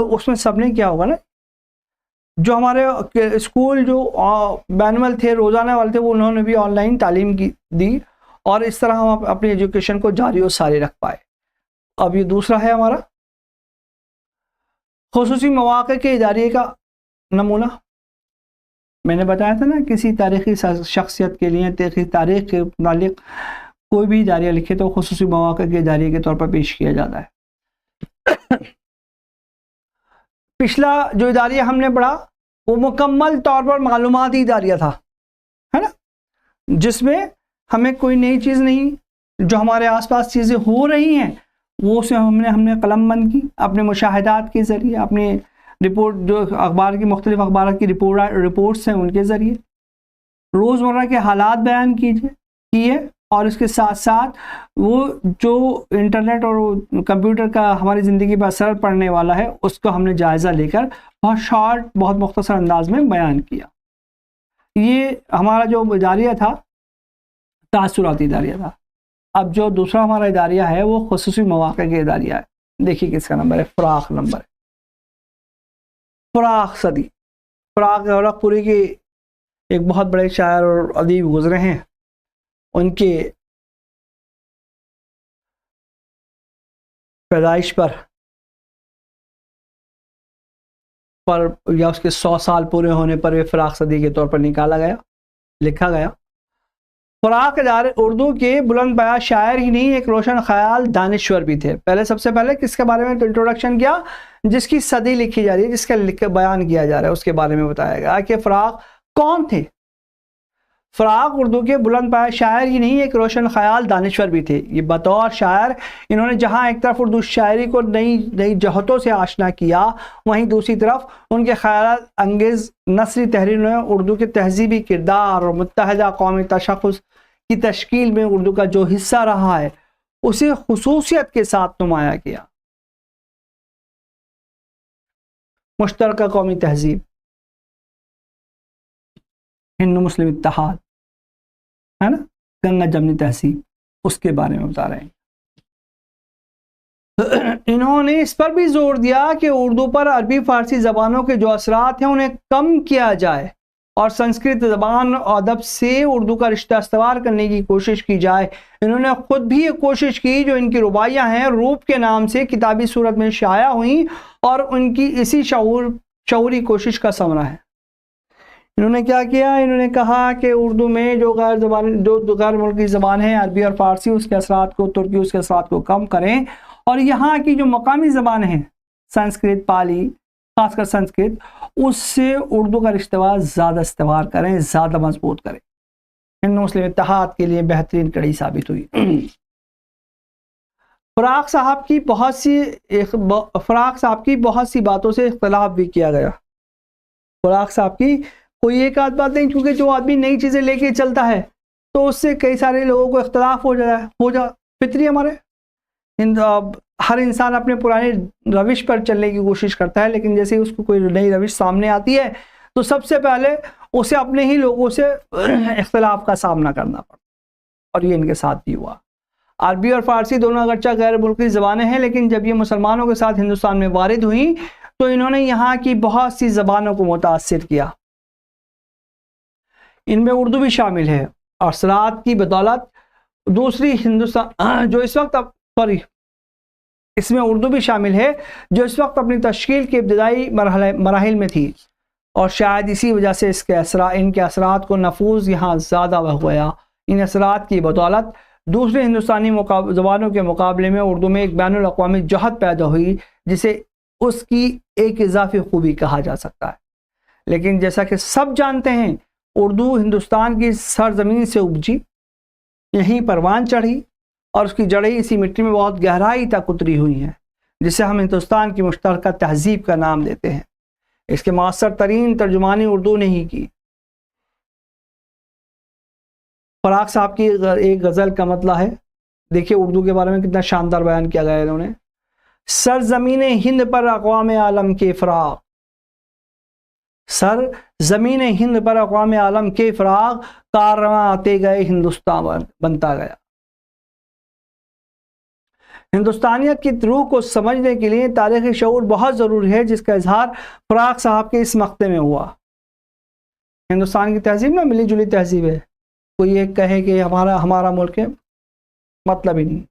उसमें सबने किया होगा ना। जो हमारे स्कूल जो मैनुअल थे रोज़ाना वाले थे, वो उन्होंने भी ऑनलाइन तालीम दी और इस तरह हम अपनी एजुकेशन को जारी और सारी रख पाए। अब ये दूसरा है हमारा खुसूसी मौक़े के इदारे का नमूना। मैंने बताया था ना, किसी तारीख़ी शख्सियत के लिए तारीख़ के मुतालिक कोई भी इदारिया लिखे तो खुसूसी मौक़े के इदारे के तौर पर पेश किया जाता है। पिछला जो इदारिया हमने पढ़ा वो मुकम्मल तौर पर मालूमाती इदारिया था, है ना, जिसमें हमें कोई नई चीज़ नहीं, जो हमारे आसपास चीज़ें हो रही हैं वो से हमने कलमबंद की अपने मुशाहिदात के ज़रिए, अपने रिपोर्ट जो अखबार की मुख्तलिफ अखबार की रिपोर्ट्स हैं उनके ज़रिए रोज़मर्रा के हालात बयान किए और इसके साथ साथ वो जो इंटरनेट और कंप्यूटर का हमारी ज़िंदगी पर असर पड़ने वाला है उसको हमने जायज़ा लेकर बहुत शॉर्ट बहुत मुख्तसर अंदाज में बयान किया। ये हमारा जो इदारिया था तासुराती इदारिया था। अब जो दूसरा हमारा इदारिया है वो खुसूसी मौक़े के इदारिया है। देखिए किसका नंबर है, फ़राख नंबर है। फ़राख सदी, फ़राख औरखपुरी के एक बहुत बड़े शायर और अदीब गुजरे हैं। उनके पैदाइश पर या उसके 100 साल पूरे होने पर वे फ़राख सदी के तौर पर लिखा गया। फ़राख इदारे उर्दू के बुलंद बया शायर ही नहीं, एक रोशन ख्याल दानिश्वर भी थे। सबसे पहले किसके बारे में इंट्रोडक्शन किया, जिसकी सदी लिखी जा रही है, जिसका बयान किया जा रहा है, उसके बारे में बताया गया कि फ़राख कौन थे। फ़राख उर्दू के बुलंद पाया शायर ही नहीं, एक रोशन ख्याल दानिश्वर भी थे। ये बतौर शायर इन्होंने जहाँ एक तरफ उर्दू शायरी को नई जहतों से आशना किया, वहीं दूसरी तरफ उनके ख्याल अंगेज़ नस्री तहरीर ने उर्दू के तहजीबी किरदार और मुत्तहदा कौमी तशख़्ख़ुस की तश्कील में उर्दू का जो हिस्सा रहा है उसे खुसूसियत के साथ नुमाया किया। मुश्तरका कौमी तहजीब, हिंदू मुस्लिम इत्तेहाद, है ना, गंगा जमनी तहसीब, उसके बारे में बता रहे हैं। इन्होंने इस पर भी जोर दिया कि उर्दू पर अरबी फारसी ज़बानों के जो असरात हैं उन्हें कम किया जाए और संस्कृत ज़बान और अदब से उर्दू का रिश्ता इस्तवार करने की कोशिश की जाए। इन्होंने खुद भी ये कोशिश की। जो इनकी रुबाइयाँ हैं रूप के नाम से किताबी सूरत में शाया हुई और उनकी इसी शऊरी कोशिश का समरा है। इन्होंने क्या किया, इन्होंने कहा कि उर्दू में जो गैर मुल्की ज़बान है अरबी और फ़ारसी, उसके असरात को, तुर्की उसके असरात को कम करें, और यहाँ की जो मकामी ज़बान है संस्कृत, पाली, खासकर संस्कृत, उससे उर्दू का रिश्तेदार ज़्यादा इस्तेमाल करें, ज़्यादा मजबूत करें। हिंदू मुस्लिम इत्तेहाद के लिए बेहतरीन कड़ी साबित हुई। फ़राख साहब की बहुत सी बातों से इख्तलाफ भी किया गया। फ़राख साहब की कोई एक आध बात नहीं, क्योंकि जो आदमी नई चीज़ें लेके चलता है तो उससे कई सारे लोगों को इख्तलाफ हो जा फितरी हमारे हर इंसान अपने पुराने रविश पर चलने की कोशिश करता है, लेकिन जैसे ही उसको कोई नई रविश सामने आती है तो सबसे पहले उसे अपने ही लोगों से इख्तलाफ का सामना करना पड़ता, और ये इनके साथ भी हुआ। अरबी और फ़ारसी दोनों अगरचा गैर मुल्की ज़बानें हैं, लेकिन जब ये मुसलमानों के साथ हिंदुस्तान में वारिद हुई तो इन्होंने यहाँ की बहुत सी ज़बानों को मुतासिर किया। इनमें उर्दू भी शामिल है, और असरात की बदौलत दूसरी हिंदुस्तान जो इस वक्त इसमें उर्दू भी शामिल है जो इस वक्त अपनी तश्कील के इब्तदाई मराहिल में थी, और शायद इसी वजह से इनके असरात को नफूज यहाँ ज़्यादा हो गया। इन असरात की बदौलत दूसरे हिंदुस्तानी ज़बानों के मुकाबले में उर्दू में एक बैनुल अक़वामी जहत पैदा हुई, जिसे उसकी एक इजाफी खूबी कहा जा सकता है। लेकिन जैसा कि सब जानते हैं, उर्दू हिंदुस्तान की सरजमीन से उपजी, यहीं परवान चढ़ी, और उसकी जड़ें इसी मिट्टी में बहुत गहराई तक उतरी हुई हैं, जिसे हम हिंदुस्तान की मुश्तरका तहजीब का नाम देते हैं। इसके मौसर तरीन तर्जुमानी उर्दू ने ही की। फ़राख साहब की एक गज़ल का मतलब है, देखिए उर्दू के बारे में कितना शानदार बयान किया गया है इन्होंने। सरजमीन हिंद पर अक़वाम आलम के फ़राग़, सर ज़मीन हिंद पर अक़वाम आलम के फ़राग़, कारवां आते गए हिंदुस्तान बनता गया। हिंदुस्तानियत की रूह को समझने के लिए तारीख़ी शऊर बहुत ज़रूरी है, जिसका इजहार फ़राख साहब के इस मक़ते में हुआ। हिंदुस्तान की तहजीब ना मिली जुली तहजीब है, कोई एक कहे कि हमारा मुल्क है, मतलब ही नहीं।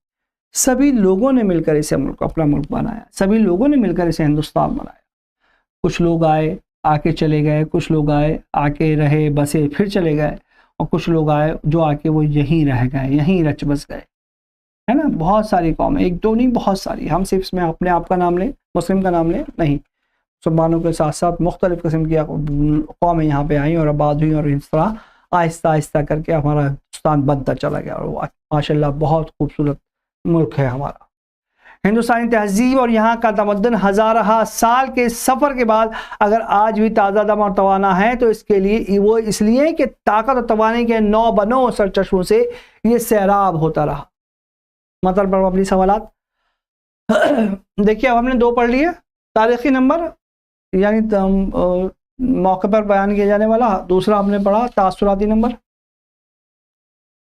सभी लोगों ने मिलकर इसे अपना मुल्क बनाया, सभी लोगों ने मिलकर इसे हिंदुस्तान बनाया। कुछ लोग आए, आके चले गए, कुछ लोग आए, आके रहे, बसे, फिर चले गए, और कुछ लोग आए जो आके वो यहीं रह गए, यहीं रच बस गए, है ना। बहुत सारी कौमें, एक दो नहीं, बहुत सारी। हम सिर्फ इसमें अपने आप का नाम लें, मुस्लिम का नाम लें, नहीं, मुसलमानों के साथ साथ मुख्तलिफ़ किस्म की कौमें यहाँ पे आई और आबाद हुई, और इस तरह आहिस्ता आहिस्ता करके हमारा हिंदुस्तान बनता चला गया, और माशाल्लाह बहुत खूबसूरत मुल्क है हमारा। हिंदुस्तानी तहजीब और यहाँ का तमद्दुन हज़ारा साल के सफ़र के बाद अगर आज भी ताज़ा दम और तवाना है, तो इसके लिए वो इसलिए कि ताकत और तवानी के नौ बनो सरचश्मों से ये सैराब होता रहा। मतलब पर अपनी सवालात देखिए, अब हमने 2 पढ़ लिए, तारीख़ी नंबर यानी मौके पर बयान किया जाने वाला, दूसरा हमने पढ़ा तासुराती नंबर।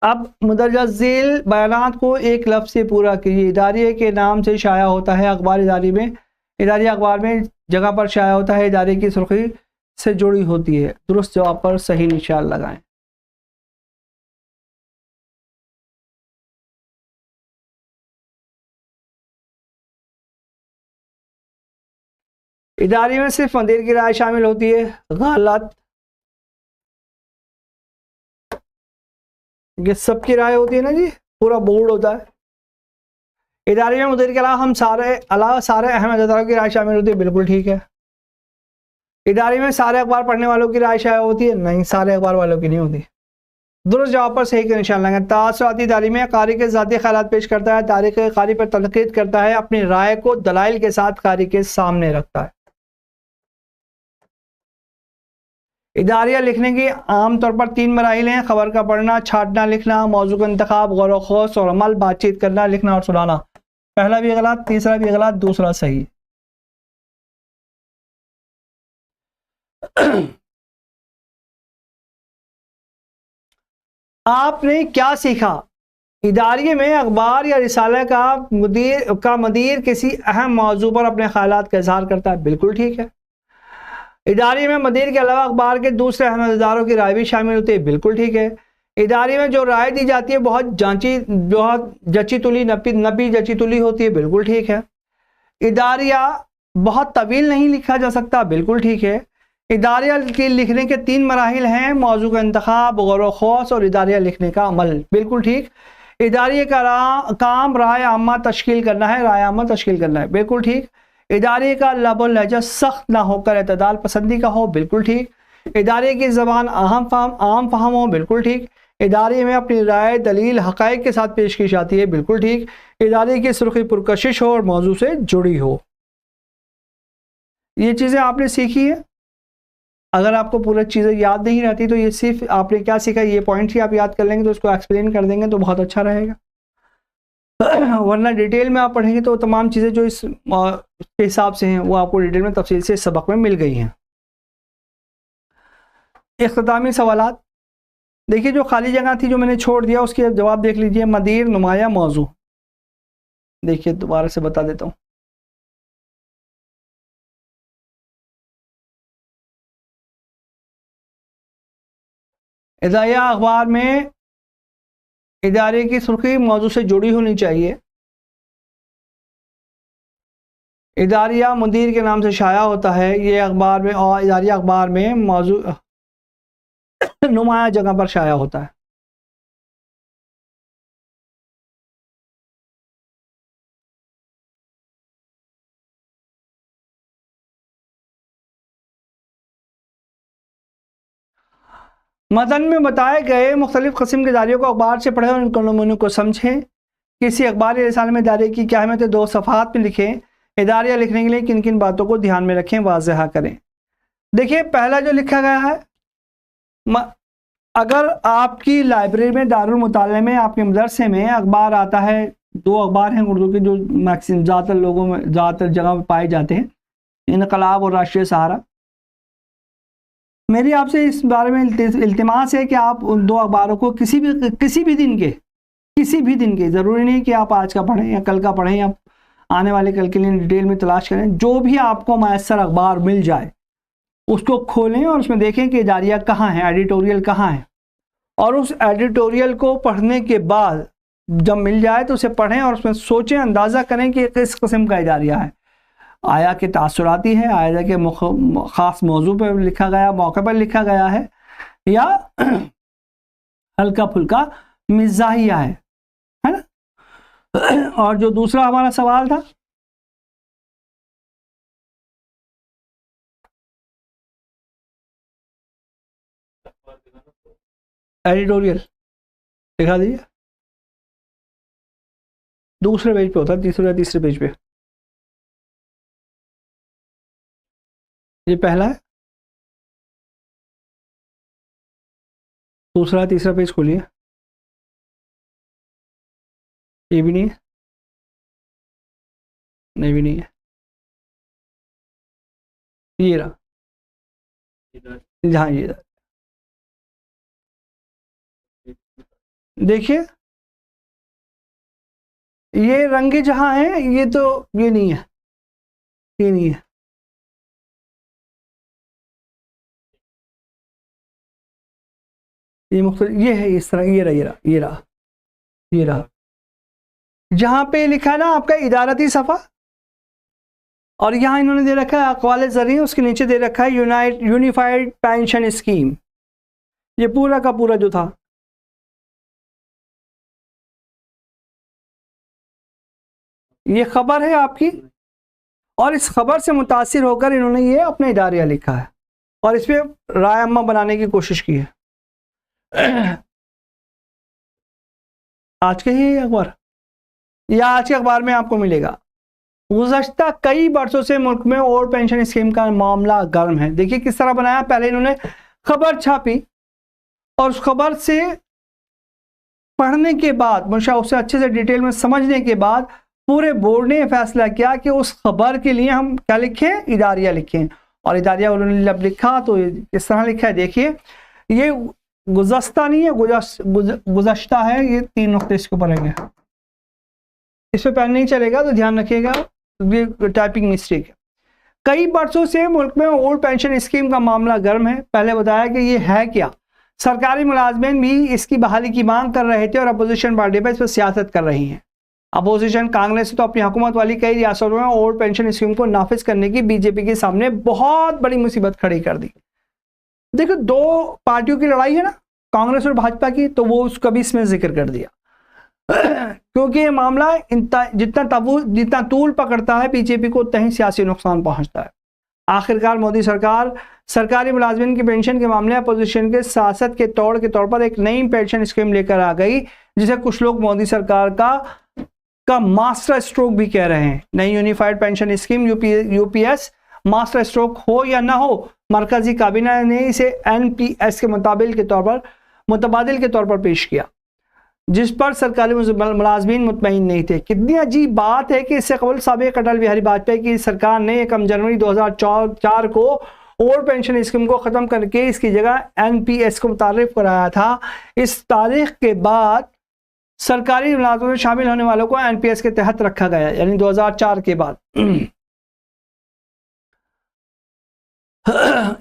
अब मुदर्रजा झेल बयानात को एक लफ्ज़ से पूरा कीजिए। इदारे के नाम से शाया होता है अखबार, इदारी अखबार में जगह पर शाया होता है, इदारे की सुर्खी से जुड़ी होती है। दुरुस्त जवाब पर सही निशान लगाएं। इदारे में सिर्फ मंदिर की राय शामिल होती है, गलत। ये सबकी राय होती है ना जी, पूरा बोर्ड होता है। इदारे में मुदीर के अलावा सारे अहम अहदेदारों की राय शामिल होती है, बिल्कुल ठीक है। इदारे में सारे अखबार पढ़ने वालों की राय शामिल होती है, नहीं, सारे अखबार वालों की नहीं होती। दुरुस्त जवाब पर सही का निशान लगाएं। तासुराती इदारे में कारी के ज़ाती ख़यालात पेश करता है, तारीख़ कारी पर तनक़ीद करता है, अपनी राय को दलाइल के साथ कारी के सामने रखता है। इदारिया लिखने की आमतौर पर 3 मराहिल हैं: खबर का पढ़ना, छांटना, लिखना, मौजू का इंतखाब, गौर व खोज और अमल, बातचीत करना, लिखना और सुनाना। पहला भी गलत, तीसरा भी गलत, दूसरा सही। आपने क्या सीखा? इदारे में अखबार या रिसाले का मदीर किसी अहम मौजू पर अपने ख्यालात का इजहार करता है, बिल्कुल ठीक है। इदारे में मदीर के अलावा अखबार के दूसरे अहम इदारों की राय भी शामिल होती है, बिल्कुल ठीक है। इदारे में जो राय दी जाती है बहुत जची तुली होती है, बिल्कुल ठीक है। इदारिया बहुत तवील नहीं लिखा जा सकता, बिल्कुल ठीक है। इदारिया के लिखने के 3 मराहिल हैं, मौजू का इंतखाब, गौर ख़ौस और इदारिया लिखने का अमल। बिल्कुल ठीक। इदारे का काम राय आमा तश्कील करना है, राय आमा तश्कील करना है, बिल्कुल ठीक। इदारे का लब और लहजा सख्त ना होकर एतदाल पसंदी का हो, बिल्कुल ठीक। इदारे की ज़बान आम फहम हो, बिल्कुल ठीक। इदारे में अपनी राय दलील हक़ाइक़ के साथ पेश की जाती है, बिल्कुल ठीक। इदारे की सुर्खी पुरकशिश हो और मौजू से जुड़ी हो। ये चीज़ें आपने सीखी है। अगर आपको पूरी चीज़ें याद नहीं रहती तो ये सिर्फ आपने क्या सीखा, ये पॉइंट ही आप याद कर लेंगे तो उसको एक्सप्लेन कर देंगे तो बहुत अच्छा रहेगा। वरना डिटेल में आप पढ़ेंगे तो तमाम चीज़ें जो इस के हिसाब से हैं वो आपको डिटेल में तफसील से सबक में मिल गई हैं। इख्तितामी सवालात देखिए, जो खाली जगह थी जो मैंने छोड़ दिया उसके जवाब देख लीजिए। मदीर, नुमाया, मौजू। देखिए दोबारा से बता देता हूँ। इदारिया अखबार में इदारे की सुर्खी मौजू से जुड़ी होनी चाहिए। इदारिया मुदीर के नाम से शाया होता है ये अखबार में, और इदारिया अखबार में मौजू नुमाया जगह पर शाया होता है। मतन में बताए गए मुख्तलिफ किस्म के इदारियों को अखबार से पढ़ें और इन नमूनों को समझें। किसी अखबारी रिसाले में इदारे की क्या अहमियत है 2 सफ़हात में लिखें। इदारिया लिखने के लिए किन किन बातों को ध्यान में रखें, वाज़ेहा करें। देखिए पहला जो लिखा गया है, अगर आपकी लाइब्रेरी में दारुल मुताले में आपके मदरसे में अखबार आता है, 2 अखबार हैं उर्दू के जो मैक्सिमम ज़्यादातर लोगों में ज़्यादातर जगह पर पाए जाते हैं, इनकलाब और राष्ट्रीय सहारा। मेरी आपसे इस बारे में इल्तिमास है कि आप उन 2 अखबारों को किसी भी दिन के ज़रूरी नहीं कि आप आज का पढ़ें या कल का पढ़ें या आने वाले कल के लिए डिटेल में तलाश करें, जो भी आपको मैसर अखबार मिल जाए उसको खोलें और उसमें देखें कि इदारिया कहाँ है, एडिटोरियल कहाँ है, और उस एडिटोरियल को पढ़ने के बाद जब मिल जाए तो उसे पढ़ें और उसमें सोचें, अंदाज़ा करें कि किस किस्म का इदारिया है। आया कि तासुराती है, आया कि ख़ास मौजू पर लिखा गया, मौके पर लिखा गया है, या हल्का फुल्का मिजाहिया है ना। और जो दूसरा हमारा सवाल था, एडिटोरियल दिखा दीजिए। दूसरे पेज पे होता है, तीसरे पेज पे। ये पहला है, दूसरा तीसरा पेज खोलिए। ये भी नहीं है, नहीं भी नहीं है। ये रहा, हाँ ये देखिए, ये रंगे जहां है, ये तो ये नहीं है, ये नहीं है। ये मुख्तलिफ ये है, इस तरह ये रहा जहां पे लिखा है ना आपका इदारती सफ़ा, और यहाँ इन्होंने दे रखा है अक़वाल ज़रिए, उसके नीचे दे रखा है यूनिफाइड पेंशन स्कीम। ये पूरा का पूरा जो था, ये खबर है आपकी, और इस खबर से मुतासिर होकर इन्होंने ये अपना इदारिया लिखा है और इस पर राय अम्मा बनाने की कोशिश की है। आज के ही अखबार या आज के अखबार में आपको मिलेगा। गुज़श्ता कई बरसों से मुल्क में ओल्ड पेंशन स्कीम का मामला गर्म है। देखिए किस तरह बनाया, पहले इन्होंने खबर छापी और उस खबर से पढ़ने के बाद, मुझे उससे अच्छे से डिटेल में समझने के बाद पूरे बोर्ड ने फैसला किया कि उस खबर के लिए हम क्या लिखें, इदारिया लिखें। और इदारिया उन्होंने जब लिखा तो इस तरह लिखा है, देखिए ये गुज़श्ता नहीं है, गुज़श्ता है, ये 3 नुक्ते इसके ऊपर रहेंगे, इस पर पेन नहीं चलेगा तो ध्यान रखिएगा, ये टाइपिंग मिस्टेक है। कई बरसों से मुल्क में ओल्ड पेंशन स्कीम का मामला गर्म है। पहले बताया कि ये है क्या, सरकारी मुलाजमीन भी इसकी बहाली की मांग कर रहे थे और अपोजिशन पार्टी पर इस पर सियासत कर रही हैं। अपोजिशन कांग्रेस तो अपनी हुकूमत वाली कई रियासतों में ओल्ड पेंशन स्कीम को नाफिज करने की बीजेपी के सामने बहुत बड़ी मुसीबत खड़ी कर दी। देखो, दो पार्टियों की लड़ाई है ना, कांग्रेस और भाजपा की, तो वो उसका भी इसमें जिक्र कर दिया क्योंकि ये मामला जितना तूल पकड़ता है बीजेपी को उतना ही सियासी नुकसान पहुंचता है। आखिरकार मोदी सरकार सरकारी मुलाजमिन की पेंशन के मामले अपोजिशन के सियासत के तौर पर एक नई पेंशन स्कीम लेकर आ गई, जिसे कुछ लोग मोदी सरकार का मास्टर स्ट्रोक भी कह रहे हैं। नई unified pension scheme UPS master stroke हो या ना हो, मरकजी काबीना ने इसे एनपीएस के मुतबादिल के तौर पर पेश किया, जिस पर सरकारी मुलाजमीन मुतमईन नहीं थे। कितनी अजीब बात है कि इससे कबल साबिक अटल बिहारी वाजपेयी की सरकार ने 1 जनवरी 2004 को ओल्ड पेंशन स्कीम को ख़त्म करके इसकी जगह एनपीएस को मुतारिफ कराया था। इस तारीख के बाद सरकारी मुलाजमत में शामिल होने वालों को एनपीएस के तहत रखा गया, यानी 2004 के बाद।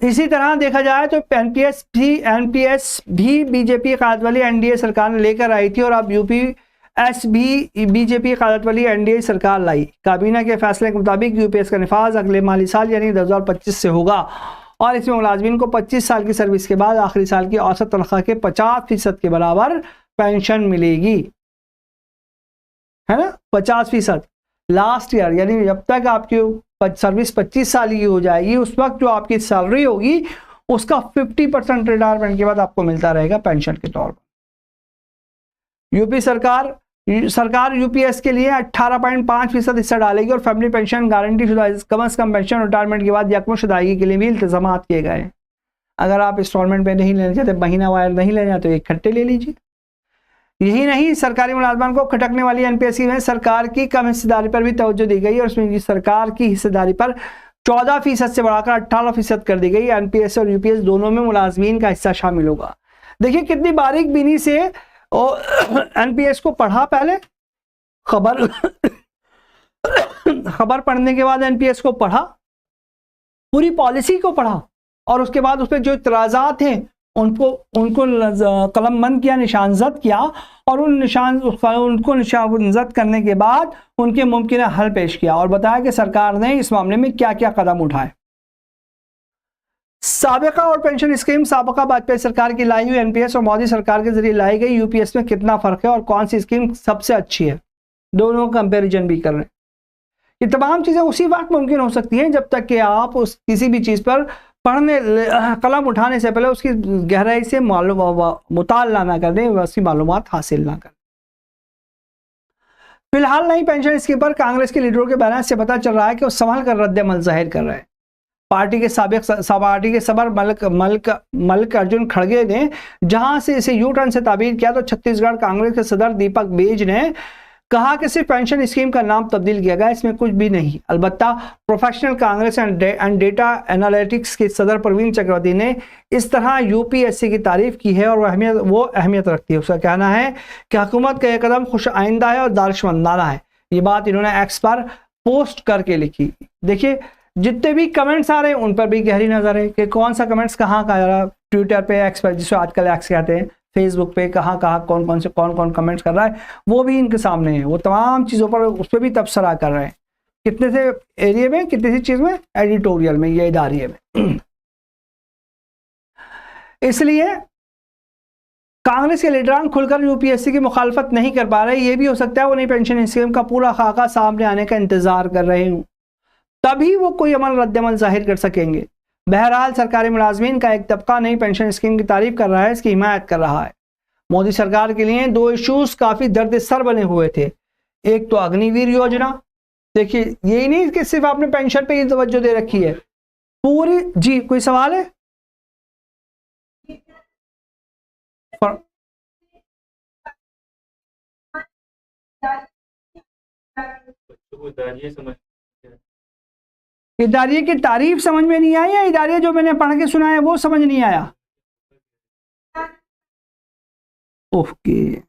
इसी तरह देखा जाए तो एनपीएस भी बीजेपी क़यादत वाली एनडीए सरकार ने लेकर आई थी, और अब यूपीएस भी बीजेपी क़यादत वाली एनडीए सरकार लाई। काबीना के फैसले के मुताबिक यूपीएस का निफाज अगले माली साल यानी 2025 से होगा, और इसमें मुलाजमीन को 25 साल की सर्विस के बाद आखिरी साल की औसत तनख्वाह के 50% के बराबर पेंशन मिलेगी, है ना, 50% लास्ट ईयर, यानी जब तक आपकी सर्विस 25 साल की हो जाएगी उस वक्त जो आपकी सैलरी होगी उसका 50% रिटायरमेंट के बाद आपको मिलता रहेगा पेंशन के तौर पर। यूपी सरकार यूपीएस के लिए 18.5% हिस्सा डालेगी, और फैमिली पेंशन गारंटी शुदा कम से कम पेंशन रिटायरमेंट के बाद यकमुश्त के लिए भी इंतजाम किए गए हैं। अगर आप इंस्टॉलमेंट पे नहीं लेना चाहते, महीना वार नहीं लेना चाहते, तो इकट्ठे ले लीजिए। यही नहीं, सरकारी मुलाजमान को खटकने वाली एनपीएस में सरकार की कम हिस्सेदारी पर भी तवज्जो दी गई, और उसमें सरकार की हिस्सेदारी पर 14% से बढ़ाकर 18% कर दी गई। एनपीएस और यूपीएस दोनों में मुलाजमीन का हिस्सा शामिल होगा। देखिए कितनी बारीक बीनी से एनपीएस को पढ़ा, पहले खबर पढ़ने के बाद एनपीएस को पढ़ा, पूरी पॉलिसी को पढ़ा, और उसके बाद उस पर जो इतराजात हैं उनको कलमबंद किया, निशानजद किया, और उनको निशानजद करने के बाद उनके मुमकिन हल पेश किया, और बताया कि सरकार ने इस मामले में क्या क्या कदम उठाए। साबिका और पेंशन स्कीम, साबिका वाजपेयी सरकार की लाई हुई एनपीएस और मोदी सरकार के जरिए लाई गई यूपीएस में कितना फर्क है और कौन सी स्कीम सबसे अच्छी है, दोनों कंपैरिजन भी कर रहे हैं। ये तमाम चीजें उसी वक्त मुमकिन हो सकती हैं जब तक कि आप उस किसी भी चीज पर कलम उठाने से पहले उसकी गहराई से मुताला ना कर दें, उसकी मालूमात हासिल ना करें। फिलहाल नई पेंशन स्कीम पर कांग्रेस के लीडरों के बयान से पता चल रहा है कि वो संभल कर रद्द-ए-अमल जाहिर कर रहे हैं। पार्टी के सबर मल्लिक अर्जुन खड़गे ने जहां से इसे यू टर्न से ताबीर किया, तो छत्तीसगढ़ कांग्रेस के सदर दीपक बेज ने कहा कि सिर्फ पेंशन स्कीम का नाम तब्दील किया गया, इसमें कुछ भी नहीं। अलबत्ता professional Congress and data analytics के सदर प्रवीण चक्रवर्ती ने इस तरह यूपीएससी की तारीफ की है, और वो अहमियत रखती है। उसका कहना है कि हुकूमत का यह कदम खुश आइंदा है और दानिशमंदाना है। ये बात इन्होंने एक्स पर पोस्ट करके लिखी। देखिए जितने भी कमेंट्स आ रहे हैं उन पर भी गहरी नजर है कि कौन सा कमेंट्स कहाँ का आ रहा है, ट्विटर पे, एक्स पर, जिसको आजकल एक्स कहते हैं, फेसबुक पे कहाँ कौन कमेंट्स कर रहा है, वो भी इनके सामने है। वो तमाम चीज़ों पर उस पर भी तबसरा कर रहे हैं, कितने से एरिया में, कितने सी चीज़ में, एडिटोरियल में, ये इदारिये में। इसलिए कांग्रेस के लीडरान खुलकर यूपीएससी की मुखालफत नहीं कर पा रहे। ये भी हो सकता है वो नई पेंशन स्कीम का पूरा खाका सामने आने का इंतजार कर रहे हूँ, तभी वो कोई रद्द-ए-अमल जाहिर कर सकेंगे। बहरहाल सरकारी मुलाजमीन का एक तबका नई पेंशन स्कीम की तारीफ कर रहा है, इसकी हिमायत कर रहा है। मोदी सरकार के लिए दो इश्यूज काफी दर्द-ए-सर बने हुए थे। एक तो अग्निवीर योजना, देखिए यही नहीं कि सिर्फ आपने पेंशन पे ही तवज्जो दे रखी है, पूरी। जी कोई सवाल है? इदारिये की तारीफ समझ में नहीं आई, या इदारिये जो मैंने पढ़ के सुना है वो समझ नहीं आया? ओके,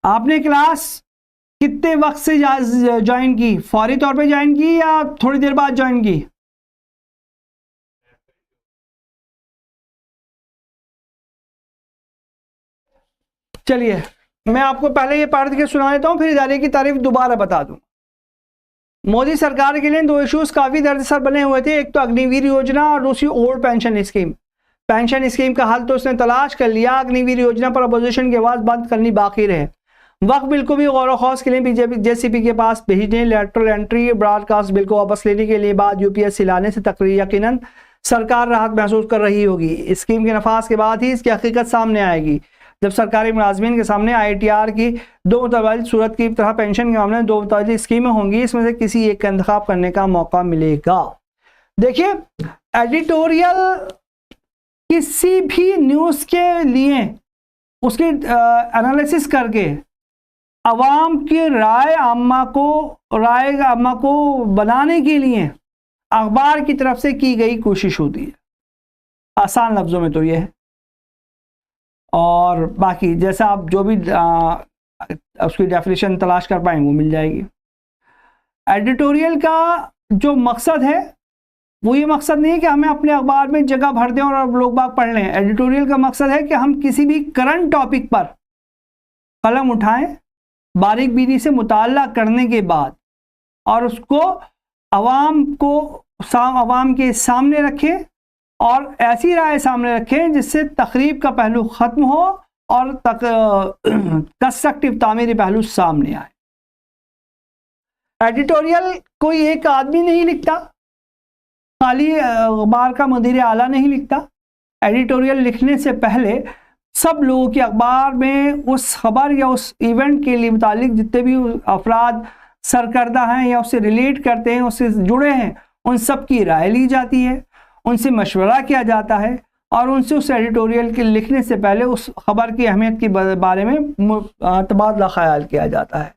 आपने क्लास कितने वक्त से ज्वाइन की? फौरी तौर पे ज्वाइन की या थोड़ी देर बाद ज्वाइन की? चलिए मैं आपको पहले ये पढ़ के सुना देता हूँ, फिर इदारे की तारीफ दोबारा बता दूँ। मोदी सरकार के लिए दो इश्यूज काफी दर्दसर बने हुए थे, एक तो अग्निवीर योजना और दूसरी old pension scheme. Pension scheme का हल तो उसने तलाश कर लिया, अग्निवीर योजना पर अपोजिशन की आवाज बंद करनी बाकी रहे। वक्फ बिल को भी गौर खौस के लिए बीजेपी जेसीपी के पास भेजने, लेटरल एंट्री ब्रॉडकास्ट बिल को वापस लेने के लिए बाद यूपीएससी लाने से यकीनन सरकार राहत महसूस कर रही होगी। स्कीम के नफाज के बाद ही इसकी हकीकत सामने आएगी, जब सरकारी मुलाजमीन के सामने आईटीआर की दो मुतबादिल सूरत की तरह पेंशन के मामले में दो मुतबादिल स्कीमें होंगी, इसमें से किसी एक का इंतखाब करने का मौका मिलेगा। देखिए, एडिटोरियल किसी भी न्यूज़ के लिए उसकी एनालिसिस करके अवाम की राय आम्मा को बनाने के लिए अखबार की तरफ से की गई कोशिश होती है। आसान लफ्ज़ों में तो यह है, और बाकी जैसा आप जो भी उसकी डेफिनेशन तलाश कर पाएंगे वो मिल जाएगी। एडिटोरियल का जो मकसद है वो ये मकसद नहीं है कि हमें अपने अखबार में जगह भर दें और अब लोग बाग पढ़ लें। एडिटोरियल का मकसद है कि हम किसी भी करंट टॉपिक पर कलम उठाएं, बारीक बीनी से मुताला करने के बाद और उसको अवाम के सामने रखें और ऐसी राय सामने रखें जिससे तकरीब का पहलू ख़त्म हो और कंस्ट्रक्टिव तामीरी पहलू सामने आए। एडिटोरियल कोई एक आदमी नहीं लिखता, खाली अखबार का मुदीर आला नहीं लिखता। एडिटोरियल लिखने से पहले सब लोगों की अखबार में उस खबर या उस इवेंट के लिए मुतालिक जितने भी अफराद सरकर्दा हैं या उससे रिलेट करते हैं, उससे जुड़े हैं, उन सब की राय ली जाती है, उनसे मशवरा किया जाता है और उनसे उस एडिटोरियल के लिखने से पहले उस खबर की अहमियत के बारे में तबादला ख्याल किया जाता है।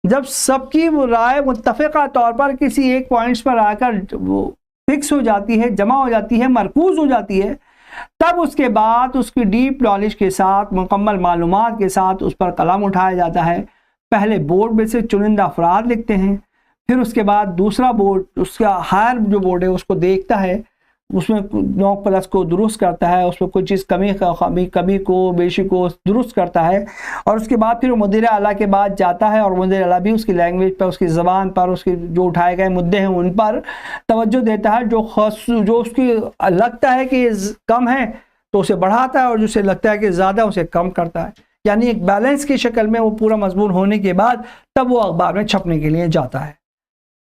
जब सबकी वो राय मुत्तफ़िक़ा तौर पर किसी एक पॉइंट्स पर आकर वो फिक्स हो जाती है, जमा हो जाती है, मरकूज़ हो जाती है, तब उसके बाद उसकी डीप नॉलेज के साथ, मुकम्मल मालूमात के साथ उस पर कलम उठाया जाता है। पहले बोर्ड में से चुनिंदा अफराद लिखते हैं, फिर उसके बाद दूसरा बोर्ड, उसका हायर जो बोर्ड है उसको देखता है, उसमें 9+ को दुरुस्त करता है, उसमें कोई चीज़ कमी को बेशी को दुरुस्त करता है और उसके बाद फिर मुदीर आला के बाद जाता है और मुदीर आला भी उसकी लैंग्वेज पर, उसकी ज़बान पर, उसके जो उठाए गए मुद्दे हैं उन पर तवज्जो देता है। जो उसकी लगता है कि कम है तो उसे बढ़ाता है और जिसे लगता है कि ज़्यादा उसे कम करता है। यानी एक बैलेंस की शक्ल में वो पूरा मजमून होने के बाद तब वो अखबार में छपने के लिए जाता है।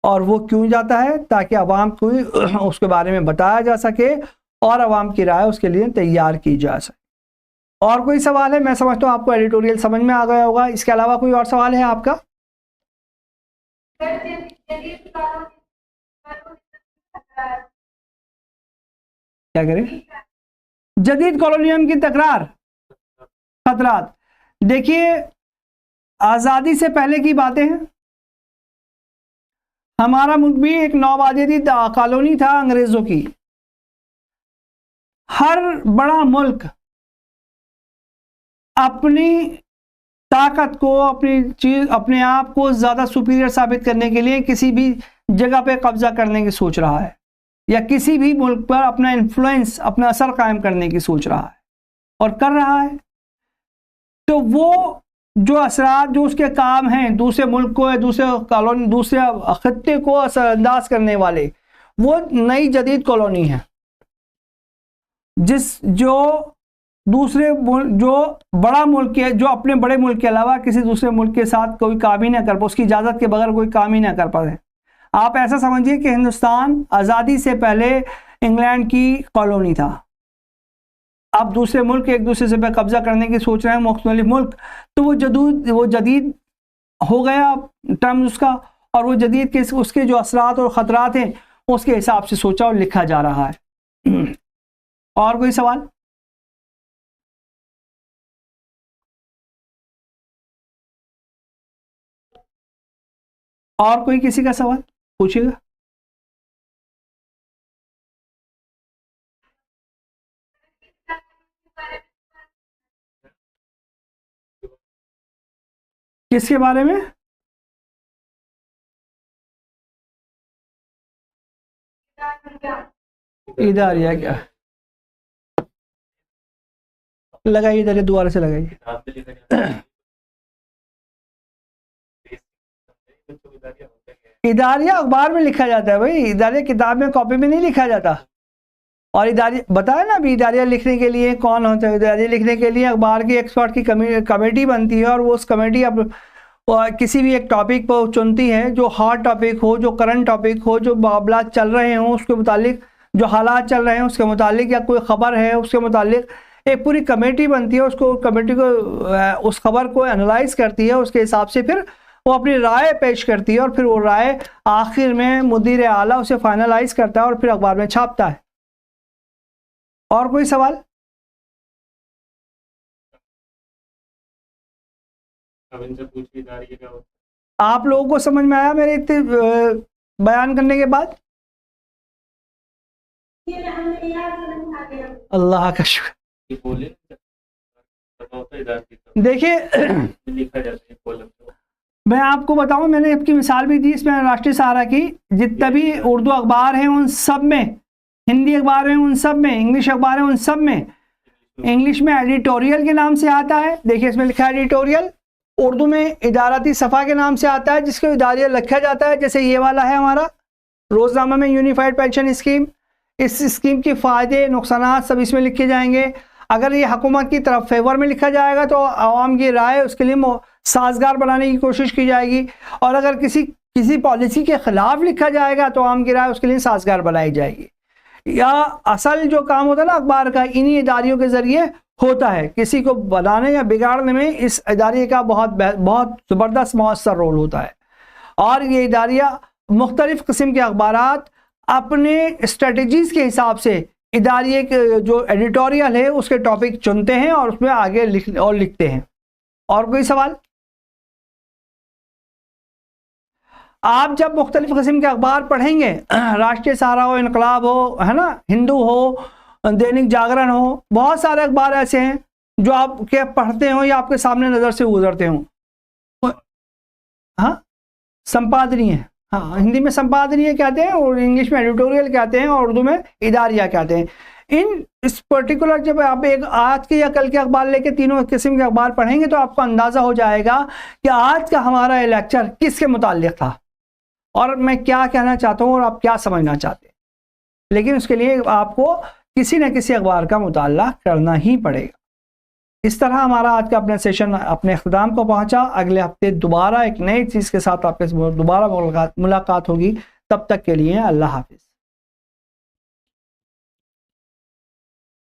और वो क्यों जाता है? ताकि अवाम को उसके बारे में बताया जा सके और अवाम की राय उसके लिए तैयार की जा सके। और कोई सवाल है? मैं समझता हूँ आपको एडिटोरियल समझ में आ गया होगा। इसके अलावा कोई और सवाल है आपका? क्या करें? जदीद कॉलोनियम की तकरार, खतरात। देखिए, आज़ादी से पहले की बातें हैं। हमारा मुल्क भी एक नौआबादी कॉलोनी था अंग्रेजों की। हर बड़ा मुल्क अपनी ताकत को, अपने आप को ज़्यादा सुपीरियर साबित करने के लिए किसी भी जगह पे कब्जा करने की सोच रहा है या किसी भी मुल्क पर अपना इन्फ्लुएंस, अपना असर कायम करने की सोच रहा है और कर रहा है। तो वो जो असरात, जो उसके काम हैं दूसरे मुल्क को या दूसरे कॉलोनी, दूसरे खत्ते को असरअंदाज करने वाले, वो नई जदीद कॉलोनी है। जो बड़ा मुल्क है, जो अपने बड़े मुल्क के अलावा किसी दूसरे मुल्क के साथ कोई काम ही ना कर पाए, उसकी इजाज़त के बगैर कोई काम ही ना कर पाए। आप ऐसा समझिए कि हिंदुस्तान आज़ादी से पहले इंग्लैंड की कॉलोनी था। अब दूसरे मुल्क एक दूसरे से कब्जा करने की सोच रहे हैं, मुख्तलिफ मुल्क, तो वो जदीद हो गया टर्म उसका, और वो जदीद के उसके जो असरात और ख़तरात हैं उसके हिसाब से सोचा और लिखा जा रहा है। और कोई सवाल? और कोई किसी का सवाल पूछिएगा। किसके बारे में? इधर या क्या लगाइए, इधर दोबारा से लगाइए। इदारिया अखबार में लिखा जाता है भाई, इदारिया किताब में कॉपी में नहीं लिखा जाता। और इदारिया बताया ना अभी, इदारिया लिखने के लिए कौन होता है? इदारिया लिखने के लिए अखबार की एक्सपर्ट की कमेटी बनती है, और वो उस कमेटी अब किसी भी एक टॉपिक पर चुनती है जो हॉट टॉपिक हो, जो करंट टॉपिक हो, जो मामला चल रहे हों उसके मुतालिक, जो हालात चल रहे हैं उसके मुतालिक, या कोई ख़बर है उसके मुतालिक एक पूरी कमेटी बनती है। उसको कमेटी को उस खबर को एनालाइज करती है, उसके हिसाब से फिर वो अपनी राय पेश करती है, और फिर वो राय आखिर में मुदीर आला उसे फाइनलाइज करता है और फिर अखबार में छापता है। और कोई सवाल? आप लोगों को समझ में आया मेरे इतने बयान करने के बाद? अल्लाह का शुक्र। देखिए मैं आपको बताऊं, मैंने आपकी मिसाल भी दी इसमें राष्ट्रीय सहारा की, जितने भी उर्दू अखबार हैं उन सब में, हिंदी अखबार हैं उन सब में, इंग्लिश अखबार हैं उन सब में, इंग्लिश में एडिटोरियल के नाम से आता है। देखिए इसमें लिखा है एडिटोरियल। उर्दू में इदारती सफ़ा के नाम से आता है, जिसको इदारिया लिखा जाता है। जैसे ये वाला है हमारा रोज़नामा में यूनिफाइड पेंशन स्कीम, इस स्कीम के फ़ायदे नुकसान सब इसमें लिखे जाएंगे। अगर ये हुकूमत की तरफ फेवर में लिखा जाएगा तो आवाम की राय उसके लिए साजगार बनाने की कोशिश की जाएगी, और अगर किसी पॉलिसी के ख़िलाफ़ लिखा जाएगा तो आवाम की राय उसके लिए साजगार बनाई जाएगी। या असल जो काम होता है ना अखबार का, इन्हीं इदारियों के ज़रिए होता है। किसी को बनाने या बिगाड़ने में इस इदारे का बहुत ज़बरदस्त मौसर रोल होता है। और ये इदारिया मुख्तलिफ़ किस्म के अखबारात अपने स्ट्रेटजीज़ के हिसाब से इदारिये के जो एडिटोरियल है उसके टॉपिक चुनते हैं और उसमें आगे लिखते हैं। और कोई सवाल? आप जब मुख्तलिफ़ किस्म के अखबार पढ़ेंगे, राष्ट्रीय सहारा हो, इनकलाब हो, है ना, हिंदू हो, दैनिक जागरण हो, बहुत सारे अखबार ऐसे हैं जो आप क्या पढ़ते हो या आपके सामने नज़र से गुजरते हो। हाँ, संपादनीय, हाँ हिंदी में संपादनीय कहते हैं और इंग्लिश में एडिटोरियल कहते हैं और उर्दू में इदारिया कहते हैं। इस पर्टिकुलर जब आप एक आज के या कल के अखबार लेके तीनों किस्म के अखबार पढ़ेंगे तो आपको अंदाज़ा हो जाएगा कि आज का हमारा ये लेक्चर किसके मुताल्लिक़ था और मैं क्या कहना चाहता हूँ और आप क्या समझना चाहते हैं। लेकिन उसके लिए आपको किसी न किसी अखबार का मुताला करना ही पड़ेगा। इस तरह हमारा आज का अपना सेशन अपने इख्तिताम को पहुंचा। अगले हफ्ते दोबारा एक नई चीज़ के साथ आपके दोबारा मुलाकात होगी। तब तक के लिए अल्लाह हाफिज़।